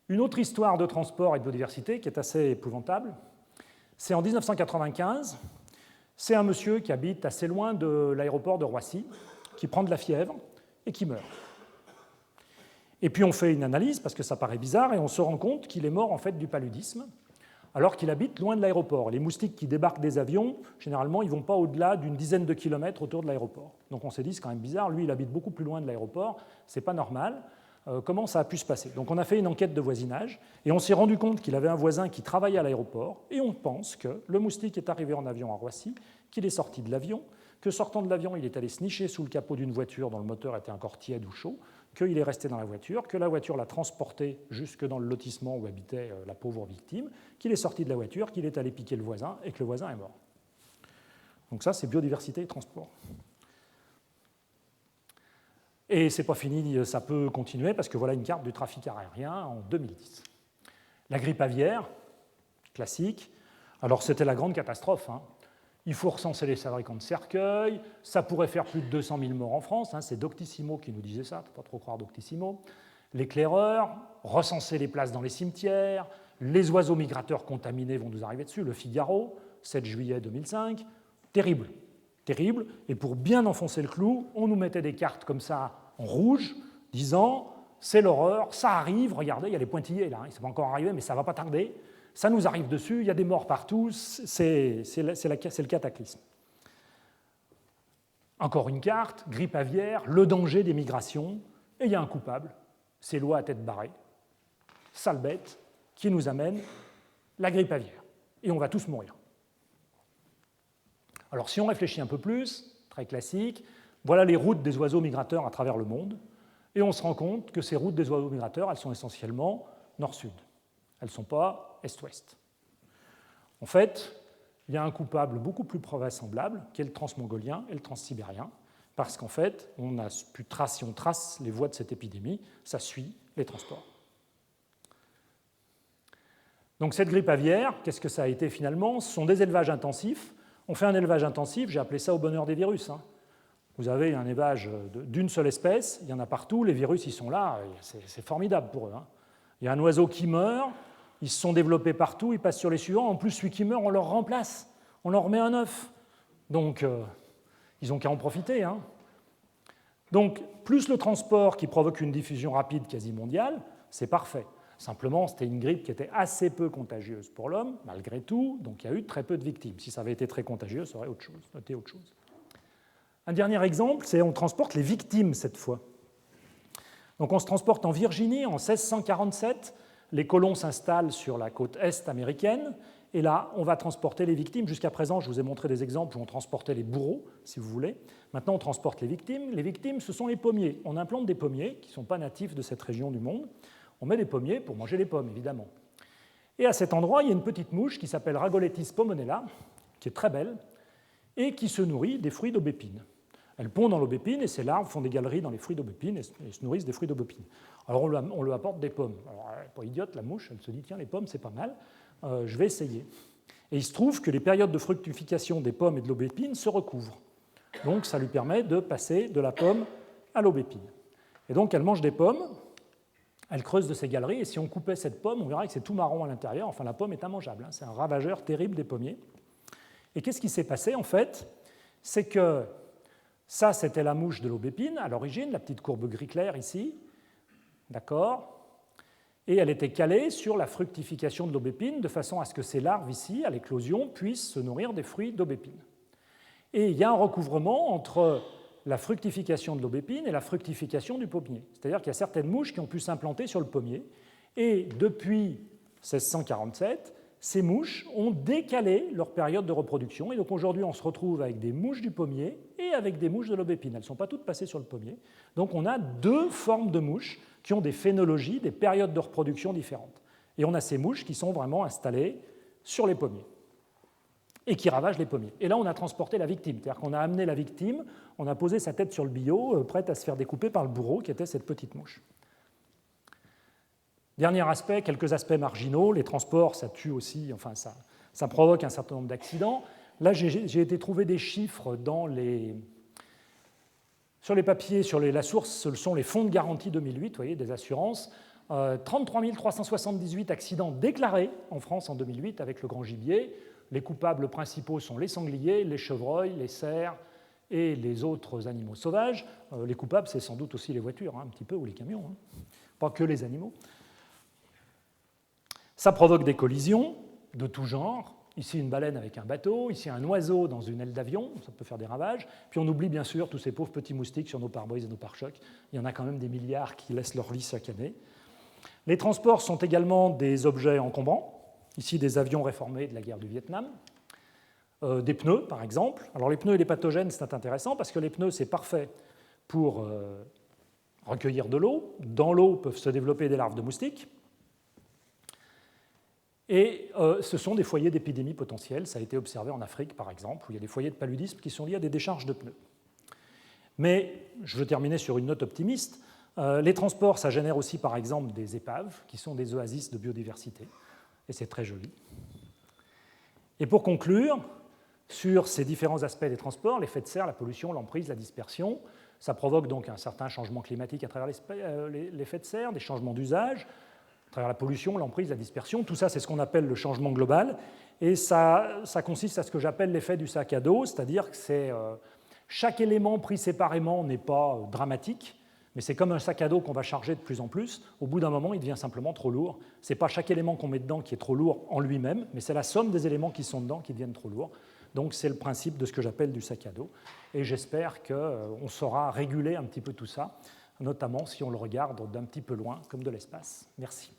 Une autre histoire de transport et de biodiversité qui est assez épouvantable, c'est en 1995, c'est un monsieur qui habite assez loin de l'aéroport de Roissy, qui prend de la fièvre et qui meurt. Et puis on fait une analyse, parce que ça paraît bizarre, et on se rend compte qu'il est mort en fait du paludisme, alors qu'il habite loin de l'aéroport. Les moustiques qui débarquent des avions, généralement, ils ne vont pas au-delà d'une dizaine de kilomètres autour de l'aéroport. Donc on s'est dit, c'est quand même bizarre, lui il habite beaucoup plus loin de l'aéroport, c'est pas normal. Comment ça a pu se passer? Donc on a fait une enquête de voisinage et on s'est rendu compte qu'il avait un voisin qui travaillait à l'aéroport et on pense que le moustique est arrivé en avion à Roissy, qu'il est sorti de l'avion, que sortant de l'avion il est allé se nicher sous le capot d'une voiture dont le moteur était encore tiède ou chaud, qu'il est resté dans la voiture, que la voiture l'a transporté jusque dans le lotissement où habitait la pauvre victime, qu'il est sorti de la voiture, qu'il est allé piquer le voisin et que le voisin est mort. Donc ça c'est biodiversité et transport. Et ce n'est pas fini, ça peut continuer, parce que voilà une carte du trafic aérien en 2010. La grippe aviaire, classique. Alors c'était la grande catastrophe. Il faut recenser les fabricants de cercueils, ça pourrait faire plus de 200 000 morts en France, c'est Doctissimo qui nous disait ça, il ne faut pas trop croire Doctissimo. L'éclaireur, recenser les places dans les cimetières, les oiseaux migrateurs contaminés vont nous arriver dessus, le Figaro, 7 juillet 2005, terrible. Et pour bien enfoncer le clou, on nous mettait des cartes comme ça en rouge, disant c'est l'horreur, ça arrive, regardez, il y a les pointillés là, ils ne sont pas encore arrivés, mais ça ne va pas tarder, ça nous arrive dessus, il y a des morts partout, c'est le cataclysme. Encore une carte, grippe aviaire, le danger des migrations, et il y a un coupable, c'est l'oie à tête barrée, sale bête, qui nous amène la grippe aviaire. Et on va tous mourir. Alors si on réfléchit un peu plus, très classique, voilà les routes des oiseaux migrateurs à travers le monde, et on se rend compte que ces routes des oiseaux migrateurs, elles sont essentiellement nord-sud. Elles ne sont pas est-ouest. En fait, il y a un coupable beaucoup plus vraisemblable, qui est le transmongolien et le transsibérien, parce qu'en fait, si on trace les voies de cette épidémie, ça suit les transports. Donc cette grippe aviaire, qu'est-ce que ça a été finalement? Ce sont des élevages intensifs. On fait un élevage intensif, j'ai appelé ça au bonheur des virus. Vous avez un élevage d'une seule espèce, il y en a partout, les virus ils sont là, c'est formidable pour eux. Il y a un oiseau qui meurt, ils se sont développés partout, ils passent sur les suivants, en plus celui qui meurt, on leur remplace, on leur remet un œuf. Donc ils n'ont qu'à en profiter. Donc plus le transport qui provoque une diffusion rapide quasi mondiale, c'est parfait. Simplement, c'était une grippe qui était assez peu contagieuse pour l'homme, malgré tout, donc il y a eu très peu de victimes. Si ça avait été très contagieux, ça aurait été autre chose. Un dernier exemple, c'est on transporte les victimes cette fois. Donc on se transporte en Virginie en 1647, les colons s'installent sur la côte est américaine, et là, on va transporter les victimes. Jusqu'à présent, je vous ai montré des exemples où on transportait les bourreaux, si vous voulez. Maintenant, on transporte les victimes. Les victimes, ce sont les pommiers. On implante des pommiers qui ne sont pas natifs de cette région du monde. On met des pommiers pour manger les pommes, évidemment. Et à cet endroit, il y a une petite mouche qui s'appelle Ragoletis pomonella, qui est très belle, et qui se nourrit des fruits d'aubépine. Elle pond dans l'aubépine, et ses larves font des galeries dans les fruits d'aubépine et se nourrissent des fruits d'aubépine. Alors on lui apporte des pommes. Alors, elle n'est pas idiote, la mouche, elle se dit, tiens, les pommes, c'est pas mal, je vais essayer. Et il se trouve que les périodes de fructification des pommes et de l'aubépine se recouvrent. Donc ça lui permet de passer de la pomme à l'aubépine. Et donc elle mange des pommes, elle creuse de ses galeries, et si on coupait cette pomme, on verrait que c'est tout marron à l'intérieur. Enfin, la pomme est immangeable. C'est un ravageur terrible des pommiers. Et qu'est-ce qui s'est passé, en fait? C'est que ça, c'était la mouche de l'aubépine, à l'origine, la petite courbe gris clair ici. D'accord? Et elle était calée sur la fructification de l'aubépine, de façon à ce que ces larves ici, à l'éclosion, puissent se nourrir des fruits d'aubépine. Et il y a un recouvrement entre la fructification de l'aubépine et la fructification du pommier. C'est-à-dire qu'il y a certaines mouches qui ont pu s'implanter sur le pommier, et depuis 1647, ces mouches ont décalé leur période de reproduction, et donc aujourd'hui on se retrouve avec des mouches du pommier et avec des mouches de l'aubépine. Elles ne sont pas toutes passées sur le pommier. Donc on a deux formes de mouches qui ont des phénologies, des périodes de reproduction différentes. Et on a ces mouches qui sont vraiment installées sur les pommiers et qui ravagent les pommiers. Et là, on a transporté la victime, c'est-à-dire qu'on a amené la victime, on a posé sa tête sur le billot, prête à se faire découper par le bourreau, qui était cette petite mouche. Dernier aspect, quelques aspects marginaux, les transports, ça tue aussi, enfin ça provoque un certain nombre d'accidents. Là, j'ai été trouver des chiffres sur les papiers, la source, ce sont les fonds de garantie 2008, vous voyez, des assurances. 33 378 accidents déclarés en France en 2008 avec le grand gibier. Les coupables principaux sont les sangliers, les chevreuils, les cerfs et les autres animaux sauvages. Les coupables, c'est sans doute aussi les voitures, un petit peu, ou les camions, pas que les animaux. Ça provoque des collisions de tout genre. Ici, une baleine avec un bateau, ici, un oiseau dans une aile d'avion, ça peut faire des ravages. Puis on oublie bien sûr tous ces pauvres petits moustiques sur nos pare-brises et nos pare-chocs. Il y en a quand même des milliards qui laissent leur vie chaque année. Les transports sont également des objets encombrants. Ici, des avions réformés de la guerre du Vietnam. Des pneus, par exemple. Alors les pneus et les pathogènes, c'est intéressant parce que les pneus, c'est parfait pour recueillir de l'eau. Dans l'eau peuvent se développer des larves de moustiques. Et ce sont des foyers d'épidémie potentielles. Ça a été observé en Afrique, par exemple, où il y a des foyers de paludisme qui sont liés à des décharges de pneus. Mais je veux terminer sur une note optimiste. Les transports, ça génère aussi, par exemple, des épaves, qui sont des oasis de biodiversité. Et c'est très joli. Et pour conclure, sur ces différents aspects des transports, l'effet de serre, la pollution, l'emprise, la dispersion, ça provoque donc un certain changement climatique à travers l'effet de serre, des changements d'usage, à travers la pollution, l'emprise, la dispersion. Tout ça, c'est ce qu'on appelle le changement global. Et ça consiste à ce que j'appelle l'effet du sac à dos, c'est-à-dire que chaque élément pris séparément n'est pas dramatique, Mais c'est comme un sac à dos qu'on va charger de plus en plus. Au bout d'un moment, il devient simplement trop lourd. Ce n'est pas chaque élément qu'on met dedans qui est trop lourd en lui-même, mais c'est la somme des éléments qui sont dedans qui deviennent trop lourds. Donc c'est le principe de ce que j'appelle du sac à dos. Et j'espère qu'on saura réguler un petit peu tout ça, notamment si on le regarde d'un petit peu loin, comme de l'espace. Merci.